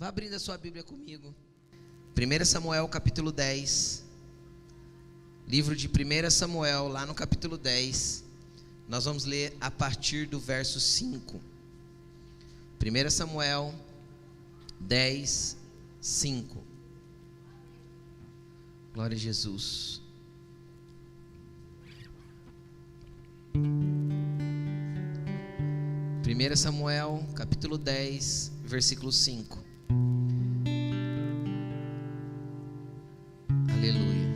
Vá abrindo a sua Bíblia comigo. 1 Samuel capítulo 10. Livro de 1 Samuel, lá no capítulo 10. Nós vamos ler a partir do verso 5. 1 Samuel 10, 5. Glória a Jesus. Primeira Samuel, capítulo 10, versículo 5. Aleluia.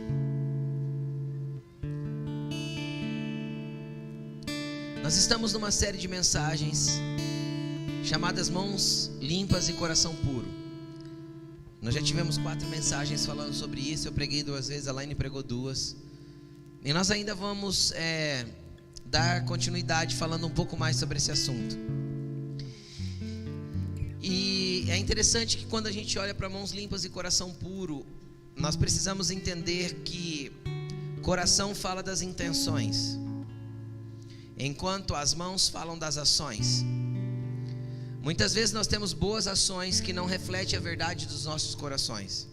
Nós estamos numa série de mensagens chamadas Mãos Limpas e Coração Puro. Nós já tivemos 4 mensagens falando sobre isso. Eu preguei 2 vezes, a Laine pregou 2. E nós ainda vamos dar continuidade falando um pouco mais sobre esse assunto. E é interessante que quando a gente olha para mãos limpas e coração puro, nós precisamos entender que coração fala das intenções, enquanto as mãos falam das ações. Muitas vezes nós temos boas ações que não refletem a verdade dos nossos corações.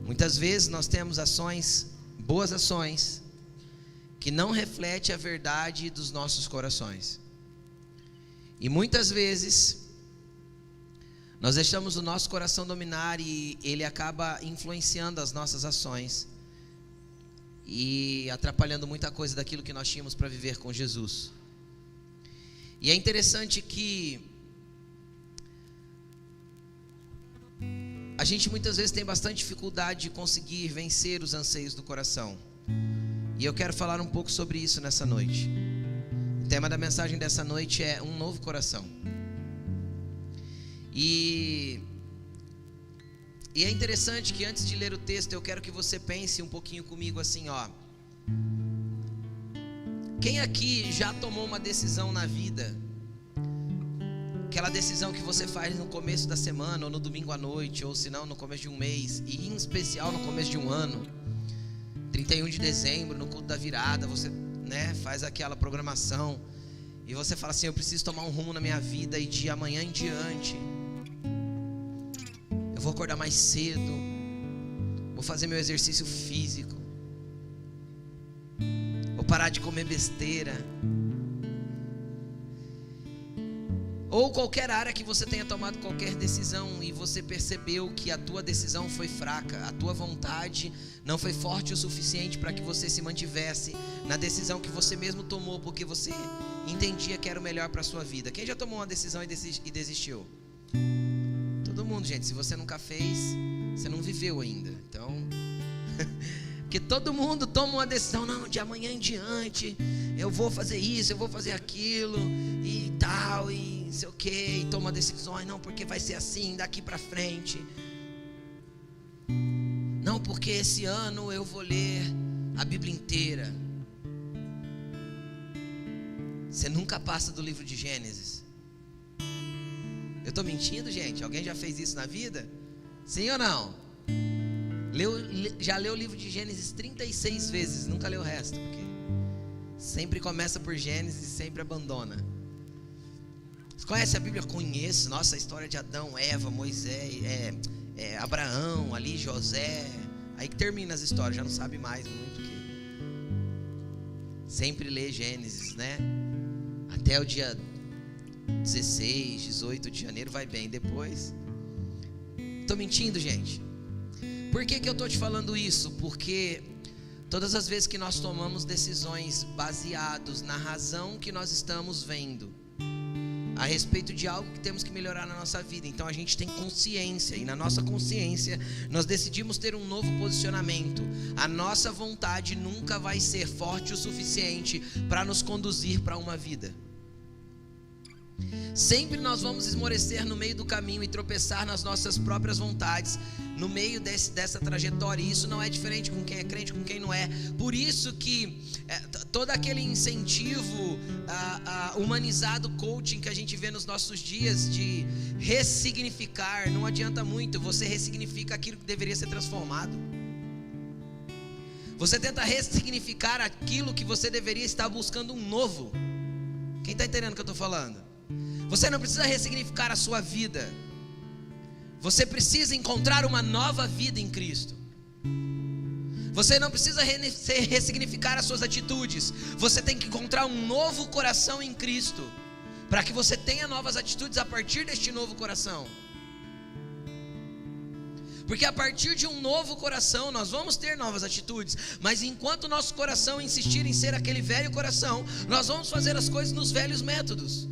Muitas vezes nós temos boas ações que não refletem a verdade dos nossos corações. E muitas vezes nós deixamos o nosso coração dominar e ele acaba influenciando as nossas ações e atrapalhando muita coisa daquilo que nós tínhamos para viver com Jesus. E é interessante que a gente muitas vezes tem bastante dificuldade de conseguir vencer os anseios do coração. E eu quero falar um pouco sobre isso nessa noite. O tema da mensagem dessa noite é um novo coração. E é interessante que antes de ler o texto, eu quero que você pense um pouquinho comigo assim, ó. Quem aqui já tomou uma decisão na vida? Aquela decisão que você faz no começo da semana, ou no domingo à noite, ou se não no começo de um mês, e em especial no começo de um ano. 31 de dezembro, no culto da virada, você faz aquela programação e você fala assim: eu preciso tomar um rumo na minha vida, e de amanhã em diante eu vou acordar mais cedo, vou fazer meu exercício físico, vou parar de comer besteira. Ou qualquer área que você tenha tomado qualquer decisão e você percebeu que a tua decisão foi fraca, a tua vontade não foi forte o suficiente para que você se mantivesse na decisão que você mesmo tomou, porque você entendia que era o melhor para a sua vida. Quem já tomou uma decisão e desistiu? Todo mundo, gente. Se você nunca fez, você não viveu ainda. Então, porque todo mundo toma uma decisão: não, de amanhã em diante eu vou fazer isso, eu vou fazer aquilo e tal, e não sei o que, e toma decisões: não, porque vai ser assim daqui para frente, não, porque esse ano eu vou ler a Bíblia inteira. Você nunca passa do livro de Gênesis. Eu estou mentindo, gente? Alguém já fez isso na vida? Sim ou não? Já leu o livro de Gênesis 36 vezes, nunca leu o resto, porque sempre começa por Gênesis e sempre abandona. Você conhece a Bíblia? Conheço. Nossa, a história de Adão, Eva, Moisés, Abraão, ali, José. Aí que termina as histórias, já não sabe mais muito que. Sempre lê Gênesis, né? Até o dia 16, 18 de janeiro vai bem. Depois, estou mentindo, gente? Por que eu estou te falando isso? Porque todas as vezes que nós tomamos decisões baseados na razão que nós estamos vendo a respeito de algo que temos que melhorar na nossa vida, então a gente tem consciência, e na nossa consciência nós decidimos ter um novo posicionamento. A nossa vontade nunca vai ser forte o suficiente para nos conduzir para uma vida. Sempre nós vamos esmorecer no meio do caminho e tropeçar nas nossas próprias vontades no meio dessa trajetória. E isso não é diferente com quem é crente, com quem não é. Por isso que todo aquele incentivo humanizado, coaching que a gente vê nos nossos dias de ressignificar, não adianta muito. Você ressignifica aquilo que deveria ser transformado. Você tenta ressignificar aquilo que você deveria estar buscando um novo. Quem está entendendo o que eu estou falando? Você não precisa ressignificar a sua vida. Você precisa encontrar uma nova vida em Cristo. Você não precisa ressignificar as suas atitudes. Você tem que encontrar um novo coração em Cristo, para que você tenha novas atitudes a partir deste novo coração. Porque a partir de um novo coração nós vamos ter novas atitudes. Mas enquanto o nosso coração insistir em ser aquele velho coração, nós vamos fazer as coisas nos velhos métodos.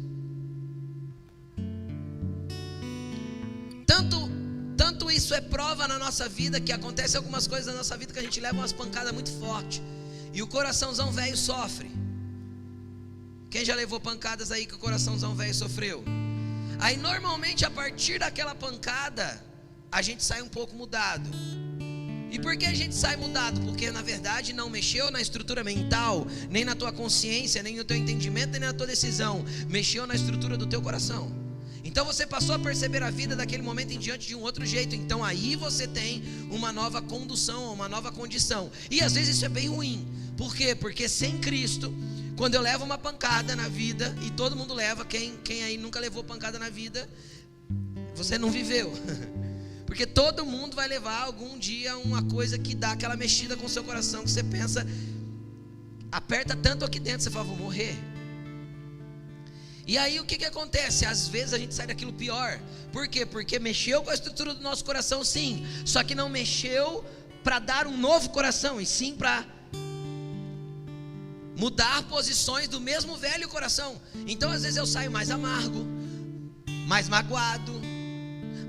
Tanto isso é prova na nossa vida, que acontece algumas coisas na nossa vida que a gente leva umas pancadas muito fortes, e o coraçãozão velho sofre. Quem já levou pancadas aí que o coraçãozão velho sofreu? Aí normalmente a partir daquela pancada a gente sai um pouco mudado. E por que a gente sai mudado? Porque na verdade não mexeu na estrutura mental, nem na tua consciência, nem no teu entendimento, nem na tua decisão. Mexeu na estrutura do teu coração. Então você passou a perceber a vida daquele momento em diante de um outro jeito. Então aí você tem uma nova condução, uma nova condição. E às vezes isso é bem ruim. Por quê? Porque sem Cristo, quando eu levo uma pancada na vida, e todo mundo leva, quem aí nunca levou pancada na vida, você não viveu. Porque todo mundo vai levar algum dia uma coisa que dá aquela mexida com o seu coração, que você pensa, aperta tanto aqui dentro, você fala, vou morrer. E aí o que acontece? Às vezes a gente sai daquilo pior. Por quê? Porque mexeu com a estrutura do nosso coração, sim. Só que não mexeu para dar um novo coração, e sim para mudar posições do mesmo velho coração. Então às vezes eu saio mais amargo, mais magoado,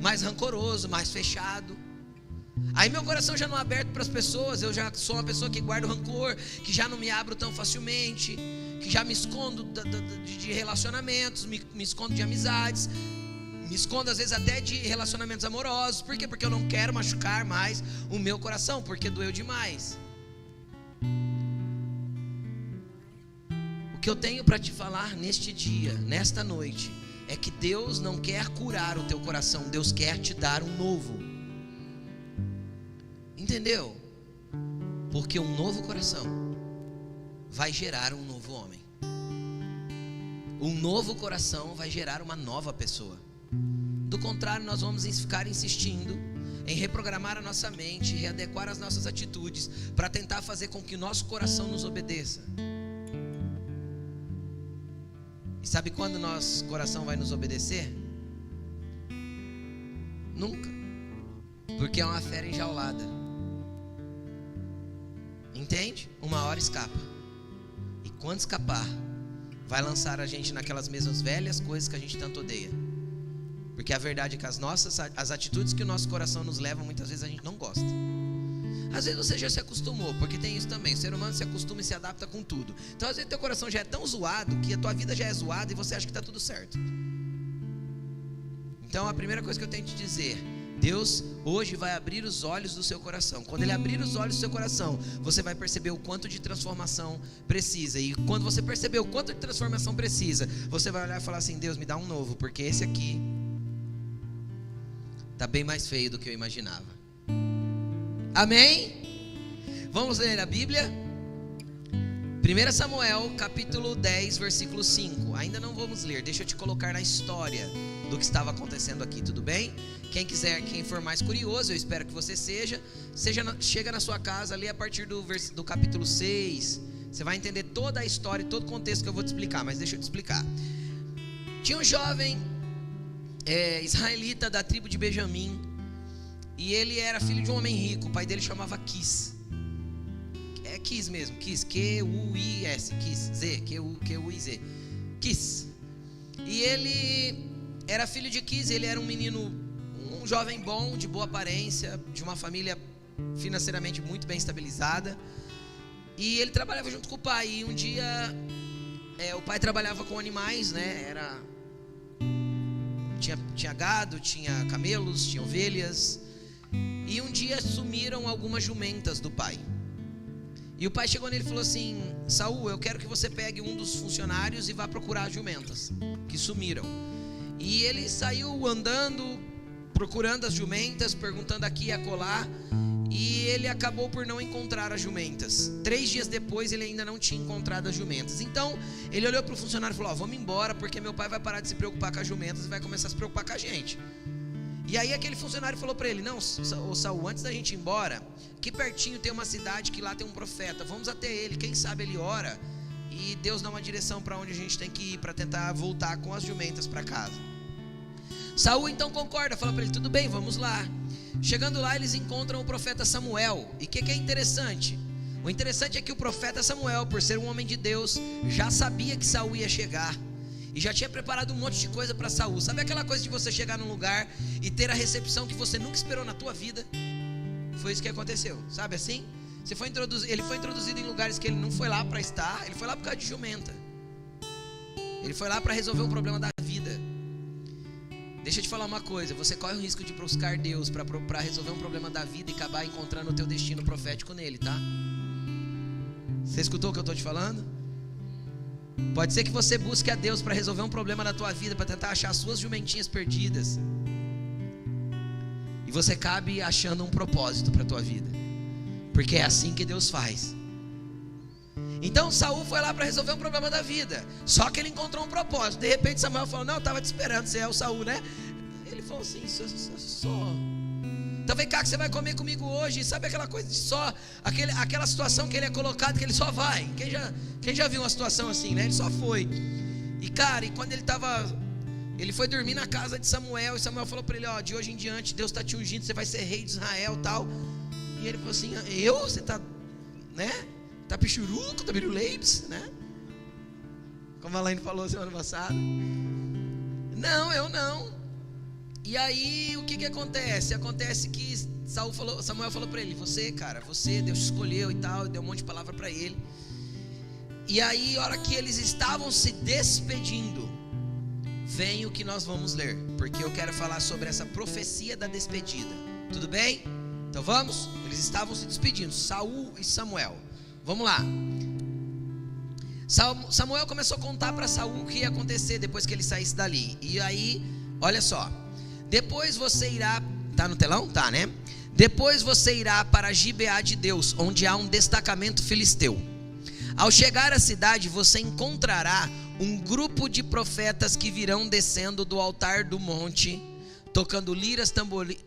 mais rancoroso, mais fechado. Aí meu coração já não é aberto para as pessoas. Eu já sou uma pessoa que guarda o rancor, que já não me abro tão facilmente, que já me escondo de relacionamentos, me escondo de amizades, me escondo às vezes até de relacionamentos amorosos. Por quê? Porque eu não quero machucar mais o meu coração, porque doeu demais. O que eu tenho para te falar neste dia, nesta noite, é que Deus não quer curar o teu coração, Deus quer te dar um novo. Entendeu? Porque um novo coração vai gerar um novo homem. Um novo coração vai gerar uma nova pessoa. Do contrário, nós vamos ficar insistindo em reprogramar a nossa mente, readequar as nossas atitudes, para tentar fazer com que o nosso coração nos obedeça. E sabe quando nosso coração vai nos obedecer? Nunca. Porque é uma fera enjaulada. Entende? Uma hora escapa. E quando escapar, vai lançar a gente naquelas mesmas velhas coisas que a gente tanto odeia. Porque a verdade é que as atitudes que o nosso coração nos leva, muitas vezes a gente não gosta. Às vezes você já se acostumou, porque tem isso também. O ser humano se acostuma e se adapta com tudo. Então às vezes teu coração já é tão zoado, que a tua vida já é zoada e você acha que está tudo certo. Então a primeira coisa que eu tenho que te dizer, Deus hoje vai abrir os olhos do seu coração. Quando Ele abrir os olhos do seu coração, você vai perceber o quanto de transformação precisa. E quando você perceber o quanto de transformação precisa, você vai olhar e falar assim, Deus, me dá um novo, porque esse aqui está bem mais feio do que eu imaginava. Amém? Vamos ler a Bíblia? 1 Samuel capítulo 10 versículo 5. Ainda não vamos ler, deixa eu te colocar na história do que estava acontecendo aqui, tudo bem? Quem for mais curioso, eu espero que você chega na sua casa, lê a partir do capítulo 6. Você vai entender toda a história e todo o contexto que eu vou te explicar, mas deixa eu te explicar. Tinha um jovem israelita da tribo de Benjamim, e ele era filho de um homem rico. O pai dele chamava Quis. É Quis mesmo, Quis, Q-U-I-S, Quis, Z, Q-U-I-Z, Quis. E ele era filho de Quis, ele era um jovem bom, de boa aparência, de uma família financeiramente muito bem estabilizada. E ele trabalhava junto com o pai. E um dia, o pai trabalhava com animais, né? Tinha gado, tinha camelos, tinha ovelhas. E um dia sumiram algumas jumentas do pai. E o pai chegou nele e falou assim: Saul, eu quero que você pegue um dos funcionários e vá procurar as jumentas que sumiram. E ele saiu andando, procurando as jumentas, perguntando aqui e acolá. e ele acabou por não encontrar as jumentas. 3 dias depois ele ainda não tinha encontrado as jumentas. Então ele olhou para o funcionário e falou: vamos embora, porque meu pai vai parar de se preocupar com as jumentas e vai começar a se preocupar com a gente. E aí aquele funcionário falou para ele: não, Saul, antes da gente ir embora, aqui pertinho tem uma cidade que lá tem um profeta, vamos até ele, quem sabe ele ora e Deus dá uma direção para onde a gente tem que ir, para tentar voltar com as jumentas para casa. Saul então concorda, fala para ele: tudo bem, vamos lá. Chegando lá, eles encontram o profeta Samuel. E o que é interessante? O interessante é que o profeta Samuel, por ser um homem de Deus, já sabia que Saul ia chegar e já tinha preparado um monte de coisa para Saul. Sabe aquela coisa de você chegar num lugar e ter a recepção que você nunca esperou na tua vida? Foi isso que aconteceu, sabe assim? Ele foi introduzido em lugares que ele não foi lá para estar. Ele foi lá por causa de jumenta. Ele foi lá para resolver um problema da vida. Deixa eu te falar uma coisa: você corre o risco de buscar Deus para resolver um problema da vida e acabar encontrando o teu destino profético nele, tá? Você escutou o que eu estou te falando? Pode ser que você busque a Deus para resolver um problema da tua vida, para tentar achar as suas jumentinhas perdidas, e você acabe achando um propósito para a tua vida, porque é assim que Deus faz. Então Saul foi lá para resolver um problema da vida, só que ele encontrou um propósito. De repente Samuel falou: não, eu estava te esperando, você é o Saul, né? Ele falou assim: sou. Então vem cá que você vai comer comigo hoje. Sabe aquela coisa de só, aquela situação que ele é colocado, que ele só vai. Quem já viu uma situação assim, né? Ele só foi. E cara, e quando ele foi dormir na casa de Samuel, e Samuel falou para ele: ó, de hoje em diante Deus está te ungindo, você vai ser rei de Israel e tal. E ele falou assim: você tá, né? Tá pichuruco, tá biruleips, né? Como a Laine falou semana passada. Não, eu não. E aí o que acontece? Acontece que Samuel falou para ele: você, Deus te escolheu e tal, deu um monte de palavra para ele. E aí a hora que eles estavam se despedindo, vem o que nós vamos ler, porque eu quero falar sobre essa profecia da despedida. Tudo bem? Então vamos? Eles estavam se despedindo, Saul e Samuel. Vamos lá. Samuel começou a contar para Saul o que ia acontecer depois que ele saísse dali. E aí, olha só: depois você irá, tá no telão? Tá, né? Depois você irá para Gibeá de Deus, onde há um destacamento filisteu. Ao chegar à cidade, você encontrará um grupo de profetas que virão descendo do altar do monte, tocando liras,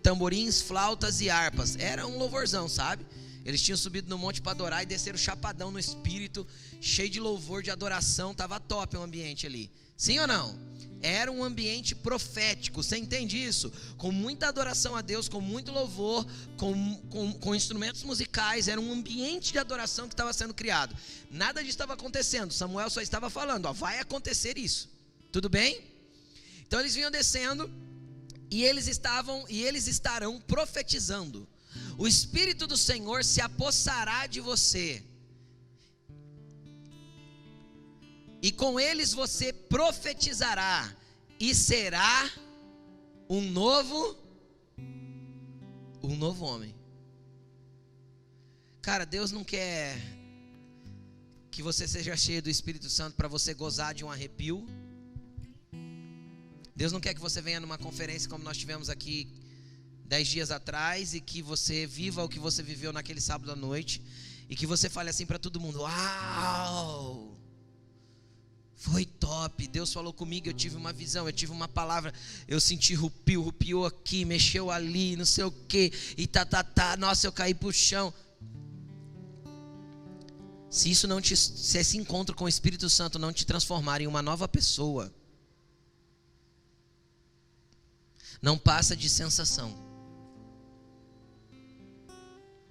tamborins, flautas e harpas. Era um louvorzão, sabe? Eles tinham subido no monte para adorar e desceram chapadão no espírito, cheio de louvor, de adoração. Tava top o ambiente ali. Sim ou não? Era um ambiente profético. Você entende isso? Com muita adoração a Deus, com muito louvor, com instrumentos musicais. Era um ambiente de adoração que estava sendo criado. Nada disso estava acontecendo. Samuel só estava falando: ó, vai acontecer isso. Tudo bem? Então eles vinham descendo e eles estarão profetizando. O Espírito do Senhor se apossará de você, e com eles você profetizará, e será um novo homem. Cara, Deus não quer que você seja cheio do Espírito Santo para você gozar de um arrepio. Deus não quer que você venha numa conferência como nós tivemos aqui 10 dias atrás, e que você viva o que você viveu naquele sábado à noite, e que você fale assim para todo mundo: uau, foi top, Deus falou comigo, eu tive uma visão, eu tive uma palavra, eu senti rupiou aqui, mexeu ali, não sei o que, e nossa, eu caí pro chão. Se esse encontro com o Espírito Santo não te transformar em uma nova pessoa, não passa de sensação.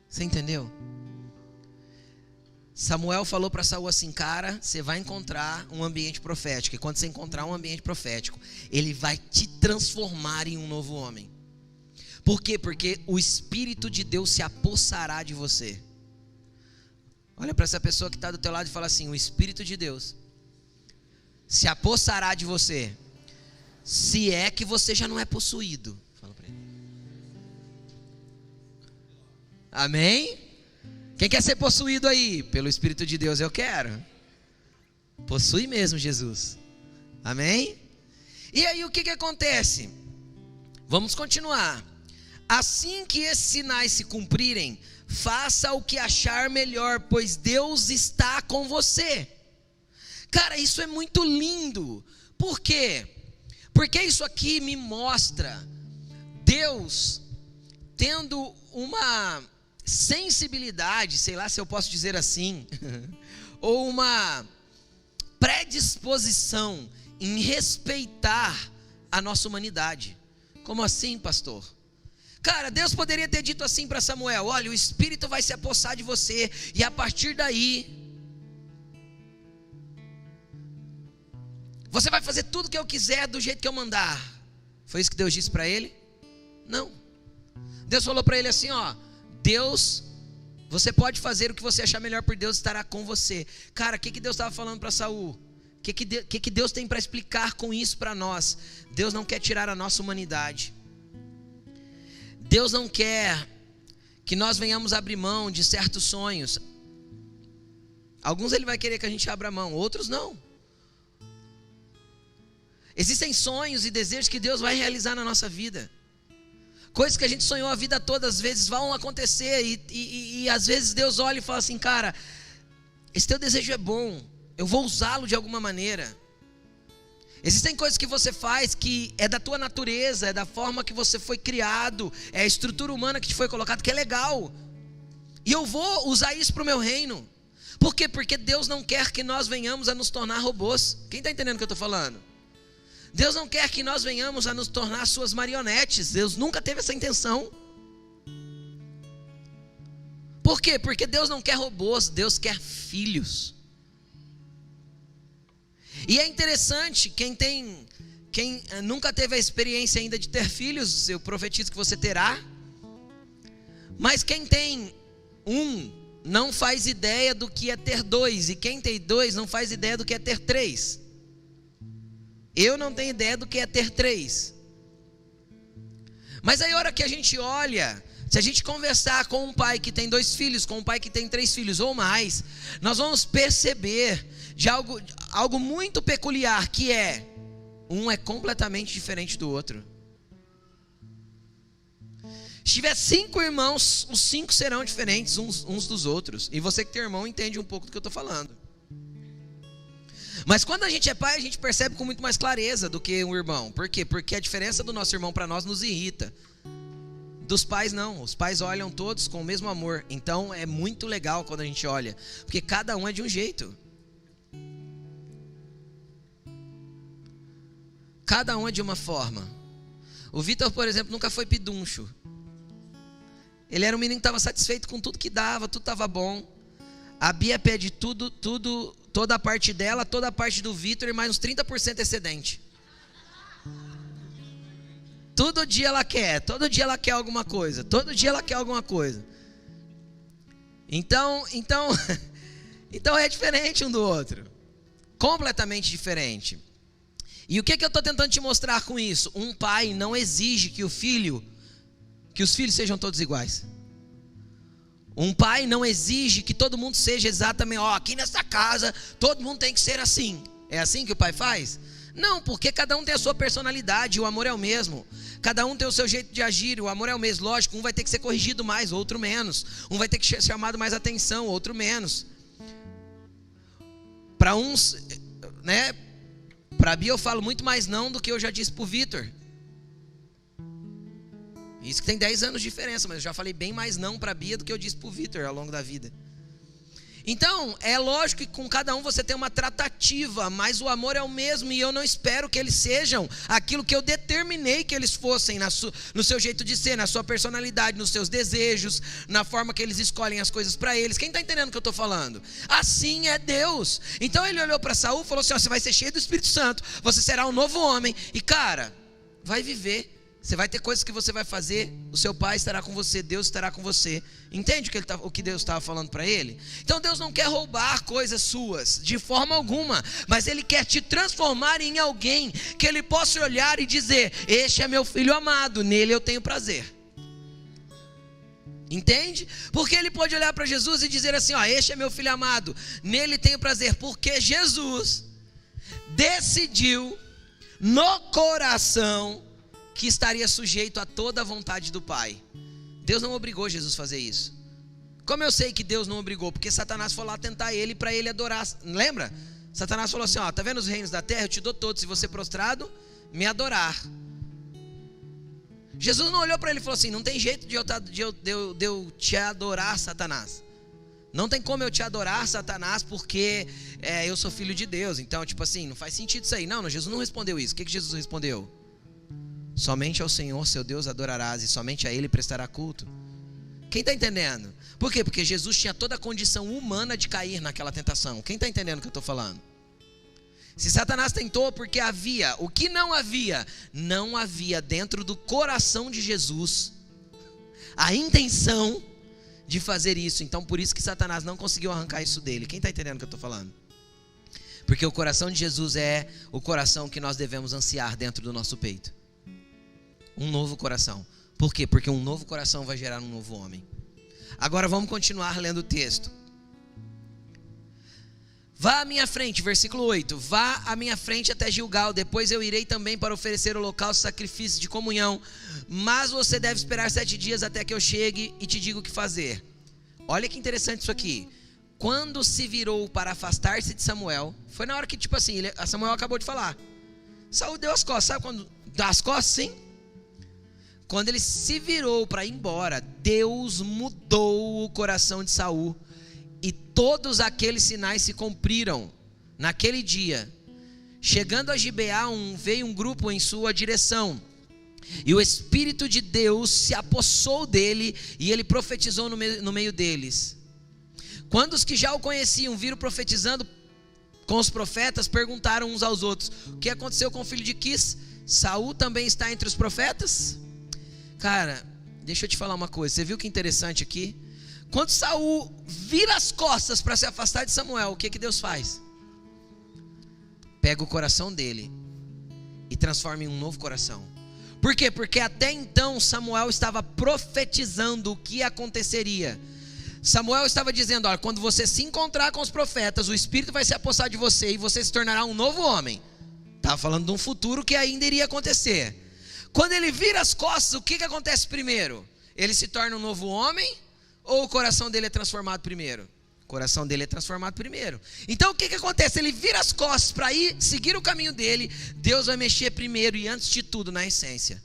Você entendeu? Samuel falou para Saul assim: cara, você vai encontrar um ambiente profético, e quando você encontrar um ambiente profético, ele vai te transformar em um novo homem. Por quê? Porque o Espírito de Deus se apossará de você. Olha para essa pessoa que está do teu lado e fala assim: o Espírito de Deus se apossará de você, se é que você já não é possuído. Fala para ele. Amém? Quem quer ser possuído aí? Pelo Espírito de Deus eu quero. Possui mesmo, Jesus. Amém? E aí o que acontece? Vamos continuar. Assim que esses sinais se cumprirem, faça o que achar melhor, pois Deus está com você. Cara, isso é muito lindo. Por quê? Porque isso aqui me mostra Deus tendo uma sensibilidade, sei lá se eu posso dizer assim, ou uma predisposição em respeitar a nossa humanidade. Como assim, pastor? Cara, Deus poderia ter dito assim para Samuel: olha, o Espírito vai se apossar de você, e a partir daí você vai fazer tudo que eu quiser do jeito que eu mandar. Foi isso que Deus disse para ele? Não. Deus falou para ele assim, ó: Deus, você pode fazer o que você achar melhor, por Deus estará com você. Cara, o que Deus estava falando para Saul? O que Deus tem para explicar com isso para nós? Deus não quer tirar a nossa humanidade. Deus não quer que nós venhamos abrir mão de certos sonhos. Alguns Ele vai querer que a gente abra mão, outros não. Existem sonhos e desejos que Deus vai realizar na nossa vida. Coisas que a gente sonhou a vida toda, às vezes vão acontecer, e às vezes Deus olha e fala assim: cara, esse teu desejo é bom, eu vou usá-lo de alguma maneira. Existem coisas que você faz que é da tua natureza, é da forma que você foi criado, é a estrutura humana que te foi colocada, que é legal, e eu vou usar isso para o meu reino. Por quê? Porque Deus não quer que nós venhamos a nos tornar robôs. Quem está entendendo o que eu estou falando? Deus não quer que nós venhamos a nos tornar suas marionetes. Deus nunca teve essa intenção. Por quê? Porque Deus não quer robôs, Deus quer filhos. E é interessante, quem nunca teve a experiência ainda de ter filhos, eu profetizo que você terá. Mas quem tem um, não faz ideia do que é ter dois. E quem tem dois, não faz ideia do que é ter três. Eu não tenho ideia do que é ter três. Mas aí a hora que a gente olha, se a gente conversar com um pai que tem 2 filhos, com um pai que tem 3 filhos ou mais, nós vamos perceber de algo muito peculiar, que é, um é completamente diferente do outro. Se tiver 5 irmãos, os 5 serão diferentes uns dos outros. E você que tem irmão entende um pouco do que eu estou falando. Mas quando a gente é pai, a gente percebe com muito mais clareza do que um irmão. Por quê? Porque a diferença do nosso irmão para nós nos irrita. Dos pais não, os pais olham todos com o mesmo amor. Então é muito legal quando a gente olha, porque cada um é de um jeito. Cada um é de uma forma. O Vitor, por exemplo, nunca foi piduncho. Ele era um menino que estava satisfeito com tudo que dava, tudo estava bom. A Bia pede tudo, toda a parte dela, toda a parte do Vitor e mais uns 30% excedente. Todo dia ela quer alguma coisa, todo dia ela quer alguma coisa. Então é diferente um do outro, completamente diferente. E o que eu estou tentando te mostrar com isso? Um pai não exige que os filhos sejam todos iguais. Um pai não exige que todo mundo seja exatamente, aqui nessa casa todo mundo tem que ser assim. É assim que o pai faz? Não, porque cada um tem a sua personalidade, o amor é o mesmo. Cada um tem o seu jeito de agir, o amor é o mesmo. Lógico, um vai ter que ser corrigido mais, outro menos. Um vai ter que ser chamado mais atenção, outro menos. Para uns, né? Para a Bia eu falo muito mais não do que eu já disse para o Vitor. Isso que tem 10 anos de diferença, mas eu já falei bem mais não para a Bia do que eu disse para o Vitor ao longo da vida. Então, é lógico que com cada um você tem uma tratativa, mas o amor é o mesmo, e eu não espero que eles sejam aquilo que eu determinei que eles fossem no seu jeito de ser, na sua personalidade, nos seus desejos, na forma que eles escolhem as coisas para eles. Quem está entendendo o que eu estou falando? Assim é Deus. Então ele olhou para Saul e falou assim: você vai ser cheio do Espírito Santo, você será um novo homem, e cara, vai viver. Você vai ter coisas que você vai fazer, o seu pai estará com você, Deus estará com você. Entende o que Deus estava falando para ele? Então Deus não quer roubar coisas suas, de forma alguma. Mas Ele quer te transformar em alguém que Ele possa olhar e dizer: este é meu filho amado, nele eu tenho prazer. Entende? Porque Ele pode olhar para Jesus e dizer assim: este é meu filho amado, nele tenho prazer. Porque Jesus decidiu no coração que estaria sujeito a toda a vontade do Pai. Deus não obrigou Jesus a fazer isso. Como eu sei que Deus não obrigou? Porque Satanás foi lá tentar ele para ele adorar. Lembra? Satanás falou assim, ó, tá vendo os reinos da terra? Eu te dou todos, se você prostrado, me adorar. Jesus não olhou para ele e falou assim, não tem jeito de eu te adorar, Satanás. Não tem como eu te adorar, Satanás, porque eu sou filho de Deus. Então, tipo assim, não faz sentido isso aí. Não, Jesus não respondeu isso. O que Jesus respondeu? Somente ao Senhor, seu Deus, adorarás, e somente a Ele prestará culto. Quem está entendendo? Por quê? Porque Jesus tinha toda a condição humana de cair naquela tentação. Quem está entendendo o que eu estou falando? Se Satanás tentou, porque havia. O que não havia? Não havia dentro do coração de Jesus a intenção de fazer isso. Então por isso que Satanás não conseguiu arrancar isso dele. Quem está entendendo o que eu estou falando? Porque o coração de Jesus é o coração que nós devemos ansiar dentro do nosso peito. Um novo coração. Por quê? Porque um novo coração vai gerar um novo homem. Agora vamos continuar lendo o texto. Vá à minha frente, versículo 8. Vá à minha frente até Gilgal, depois eu irei também para oferecer holocausto, sacrifício de comunhão. Mas você deve esperar 7 dias até que eu chegue e te diga o que fazer. Olha que interessante isso aqui. Quando se virou para afastar-se de Samuel, foi na hora que, tipo assim, Samuel acabou de falar. Saul deu as costas, sabe quando dá as costas, sim? Quando ele se virou para ir embora, Deus mudou o coração de Saul. E todos aqueles sinais se cumpriram naquele dia. Chegando a Gibeá, veio um grupo em sua direção. E o Espírito de Deus se apossou dele e ele profetizou no meio deles. Quando os que já o conheciam viram profetizando com os profetas, perguntaram uns aos outros: o que aconteceu com o filho de Quis? Saul também está entre os profetas? Cara, deixa eu te falar uma coisa. Você viu que interessante aqui? Quando Saul vira as costas para se afastar de Samuel, o que Deus faz? Pega o coração dele e transforma em um novo coração. Por quê? Porque até então Samuel estava profetizando o que aconteceria. Samuel estava dizendo, olha, quando você se encontrar com os profetas, o Espírito vai se apossar de você e você se tornará um novo homem. Estava falando de um futuro que ainda iria acontecer. Quando ele vira as costas, o que acontece primeiro? Ele se torna um novo homem? Ou o coração dele é transformado primeiro? O coração dele é transformado primeiro. Então o que acontece? Ele vira as costas para ir seguir o caminho dele. Deus vai mexer primeiro e antes de tudo na essência.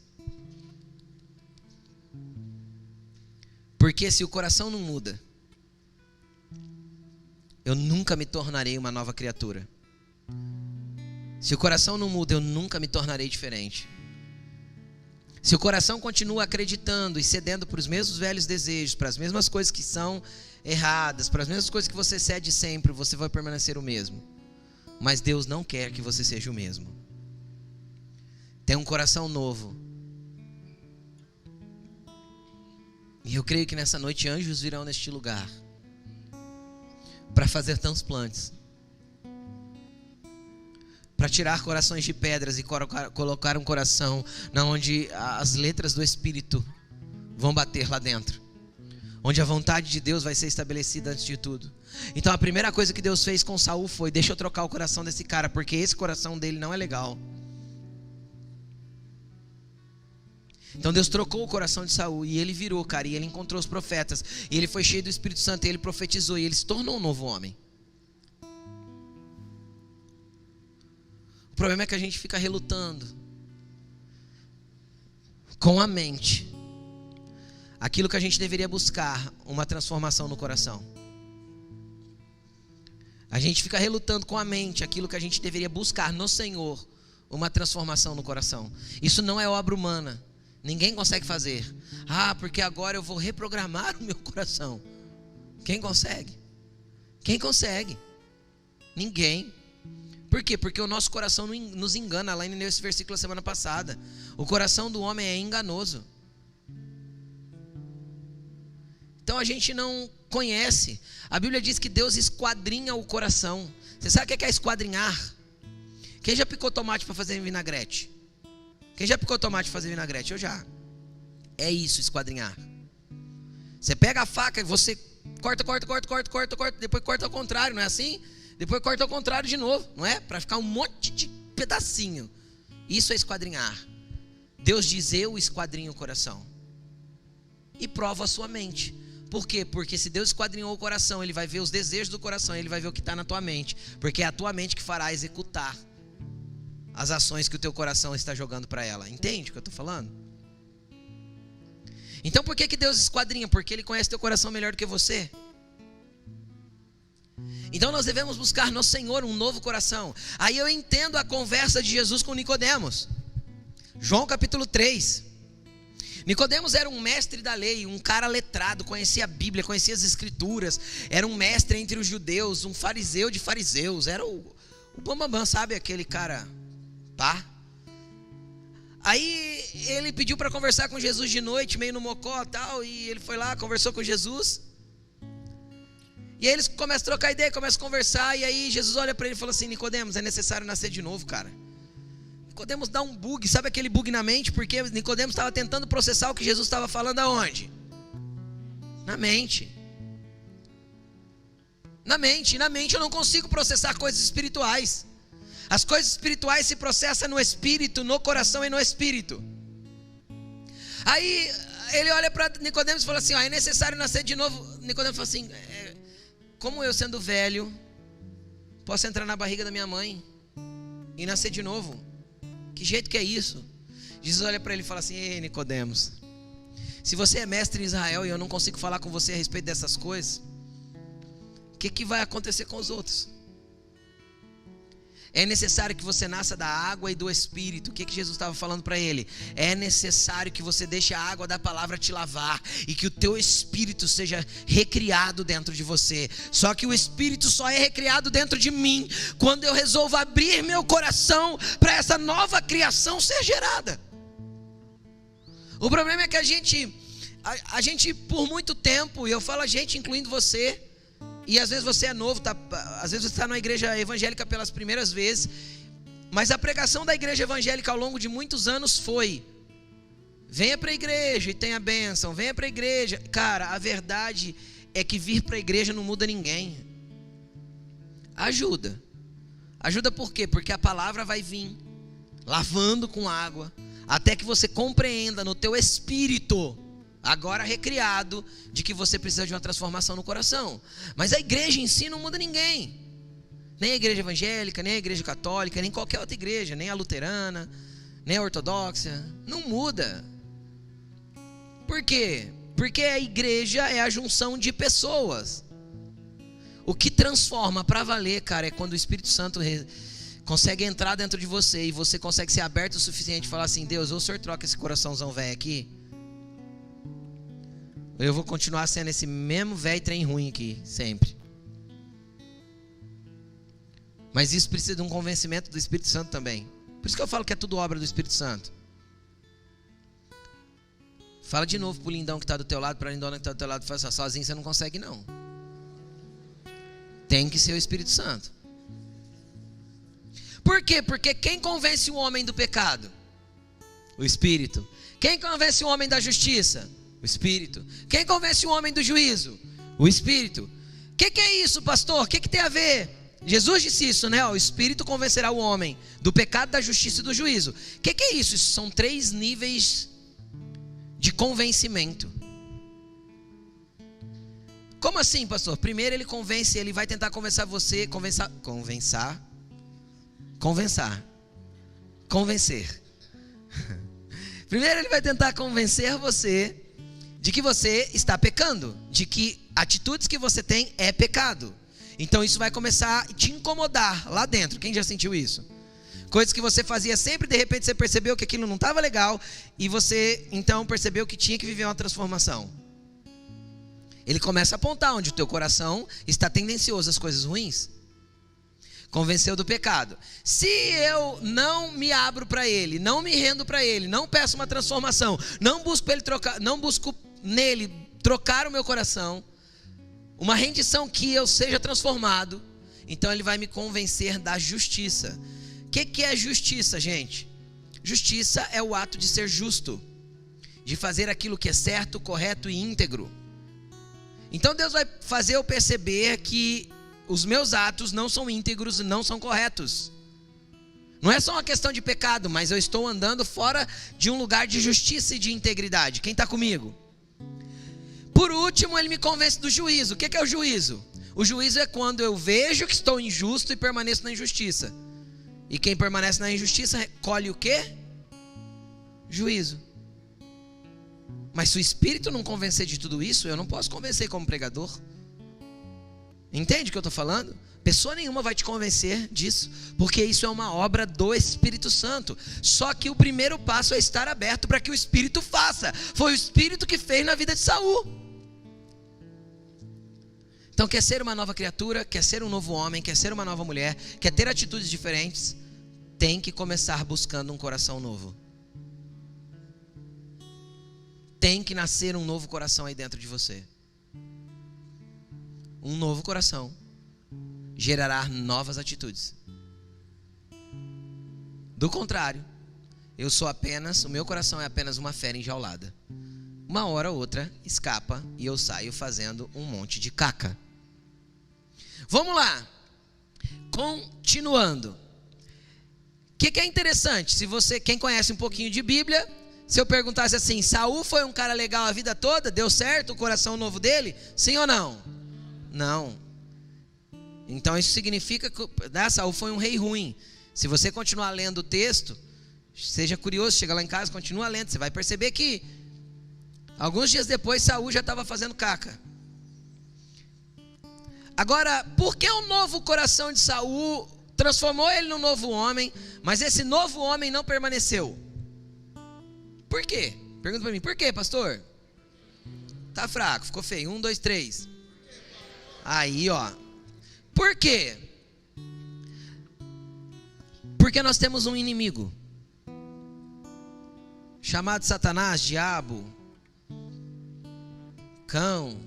Porque se o coração não muda, eu nunca me tornarei uma nova criatura. Se o coração não muda, eu nunca me tornarei diferente. Se o coração continua acreditando e cedendo para os mesmos velhos desejos, para as mesmas coisas que são erradas, para as mesmas coisas que você cede sempre, você vai permanecer o mesmo. Mas Deus não quer que você seja o mesmo. Tem um coração novo. E eu creio que nessa noite anjos virão neste lugar para fazer transplantes, para tirar corações de pedras e colocar um coração onde as letras do Espírito vão bater lá dentro, onde a vontade de Deus vai ser estabelecida antes de tudo. Então a primeira coisa que Deus fez com Saul foi: deixa eu trocar o coração desse cara, porque esse coração dele não é legal. Então Deus trocou o coração de Saul e ele virou, cara, e ele encontrou os profetas, e ele foi cheio do Espírito Santo, e ele profetizou, e ele se tornou um novo homem. O problema é que a gente fica relutando com a mente aquilo que a gente deveria buscar, uma transformação no coração. A gente fica relutando com a mente aquilo que a gente deveria buscar no Senhor, uma transformação no coração. Isso não é obra humana. Ninguém consegue fazer. Porque agora eu vou reprogramar o meu coração. Quem consegue? Quem consegue? Ninguém. Por quê? Porque o nosso coração nos engana. Lá nesse versículo da semana passada, o coração do homem é enganoso. Então a gente não conhece. A Bíblia diz que Deus esquadrinha o coração. Você sabe o que é esquadrinhar? Quem já picou tomate para fazer vinagrete? Quem já picou tomate para fazer vinagrete? Eu já. É isso, esquadrinhar. Você pega a faca e você corta, depois corta ao contrário, não é assim? Depois corta ao contrário de novo, não é? Para ficar um monte de pedacinho. Isso é esquadrinhar. Deus diz: eu esquadrinho o coração. E prova a sua mente. Por quê? Porque se Deus esquadrinhou o coração, Ele vai ver os desejos do coração, Ele vai ver o que está na tua mente. Porque é a tua mente que fará executar as ações que o teu coração está jogando para ela. Entende o que eu estou falando? Então por que Deus esquadrinha? Porque Ele conhece teu coração melhor do que você. Então nós devemos buscar no Senhor um novo coração. Aí eu entendo a conversa de Jesus com Nicodemos. João capítulo 3. Nicodemos era um mestre da lei, um cara letrado, conhecia a Bíblia, conhecia as Escrituras, era um mestre entre os judeus, um fariseu de fariseus, era o bambambam, sabe, aquele cara, pá. Aí ele pediu para conversar com Jesus de noite, meio no mocó e tal, e ele foi lá, conversou com Jesus. E aí eles começam a trocar ideia, começam a conversar, e aí Jesus olha para ele e fala assim: Nicodemos, é necessário nascer de novo, cara. Nicodemos dá um bug, sabe aquele bug na mente? Porque Nicodemos estava tentando processar o que Jesus estava falando aonde? Na mente. Na mente eu não consigo processar coisas espirituais. As coisas espirituais se processam no espírito, no coração e no espírito. Aí ele olha para Nicodemos e fala assim: é necessário nascer de novo. Nicodemos fala assim: como eu sendo velho posso entrar na barriga da minha mãe e nascer de novo? Que jeito que é isso? Jesus olha para ele e fala assim: ei, Nicodemos, se você é mestre em Israel e eu não consigo falar com você a respeito dessas coisas, o que vai acontecer com os outros? É necessário que você nasça da água e do Espírito. O que Jesus estava falando para ele? É necessário que você deixe a água da palavra te lavar e que o teu Espírito seja recriado dentro de você. Só que o Espírito só é recriado dentro de mim quando eu resolvo abrir meu coração para essa nova criação ser gerada. O problema é que a gente por muito tempo, e eu falo a gente incluindo você, e às vezes você é novo, às vezes você está numa igreja evangélica pelas primeiras vezes, mas a pregação da igreja evangélica ao longo de muitos anos foi: venha para a igreja e tenha bênção, venha para a igreja. Cara, a verdade é que vir para a igreja não muda ninguém. Ajuda por quê? Porque a palavra vai vir lavando com água, até que você compreenda no teu espírito, agora recriado, de que você precisa de uma transformação no coração. Mas a igreja em si não muda ninguém. Nem a igreja evangélica, nem a igreja católica, nem qualquer outra igreja, nem a luterana, nem a ortodoxa. Não muda. Por quê? Porque a igreja é a junção de pessoas. O que transforma para valer, cara, é quando o Espírito Santo consegue entrar dentro de você e você consegue ser aberto o suficiente e falar assim: Deus, ou o Senhor troca esse coraçãozão velho aqui, eu vou continuar sendo esse mesmo velho trem ruim aqui, sempre. Mas isso precisa de um convencimento do Espírito Santo também. Por isso que eu falo que é tudo obra do Espírito Santo. Fala de novo pro lindão que está do teu lado, para a lindona que está do teu lado, fala assim: sozinho você não consegue não. Tem que ser o Espírito Santo. Por quê? Porque quem convence o homem do pecado? O Espírito. Quem convence o homem da justiça? O Espírito. Quem convence o homem do juízo? O Espírito. O que é isso, pastor? O que tem a ver? Jesus disse isso, né? O Espírito convencerá o homem do pecado, da justiça e do juízo. O que é isso? Isso são 3 níveis de convencimento. Como assim, pastor? Primeiro ele convence, ele vai tentar convencer você, convencer. Primeiro ele vai tentar convencer você de que você está pecando, de que atitudes que você tem é pecado. Então isso vai começar a te incomodar lá dentro. Quem já sentiu isso? Coisas que você fazia sempre, de repente você percebeu que aquilo não estava legal e você então percebeu que tinha que viver uma transformação. Ele começa a apontar onde o teu coração está tendencioso às coisas ruins. Convenceu do pecado. Se eu não me abro para ele, não me rendo para ele, não peço uma transformação, não busco ele trocar, não busco nele trocar o meu coração, uma rendição que eu seja transformado, então ele vai me convencer da justiça. O que é justiça, gente? Justiça é o ato de ser justo, de fazer aquilo que é certo, correto e íntegro. Então Deus vai fazer eu perceber que os meus atos não são íntegros e não são corretos. Não é só uma questão de pecado, mas eu estou andando fora de um lugar de justiça e de integridade. Quem está comigo? Por último, ele me convence do juízo. O que é o juízo? O juízo é quando eu vejo que estou injusto e permaneço na injustiça. E quem permanece na injustiça colhe o quê? Juízo. Mas se o Espírito não convencer de tudo isso, eu não posso convencer como pregador. Entende o que eu estou falando? Pessoa nenhuma vai te convencer disso, porque isso é uma obra do Espírito Santo. Só que o primeiro passo é estar aberto para que o Espírito faça. Foi o Espírito que fez na vida de Saul. Então, quer ser uma nova criatura, quer ser um novo homem, quer ser uma nova mulher, quer ter atitudes diferentes, tem que começar buscando um coração novo. Tem que nascer um novo coração aí dentro de você. Um novo coração gerará novas atitudes. Do contrário, o meu coração é apenas uma fera enjaulada. Uma hora ou outra escapa e eu saio fazendo um monte de caca. Vamos lá. Continuando. O que é interessante? Quem conhece um pouquinho de Bíblia, se eu perguntasse assim, Saul foi um cara legal a vida toda? Deu certo o coração novo dele? Sim ou não? Não. Então isso significa que Saul foi um rei ruim. Se você continuar lendo o texto, seja curioso, chega lá em casa, continua lendo, você vai perceber que alguns dias depois Saul já estava fazendo caca. Agora, por que o novo coração de Saul transformou ele num novo homem, mas esse novo homem não permaneceu? Por quê? Pergunta para mim, por quê, pastor? Tá fraco, ficou feio. 1, 2, 3. Aí, ó. Por quê? Porque nós temos um inimigo chamado Satanás, diabo, cão,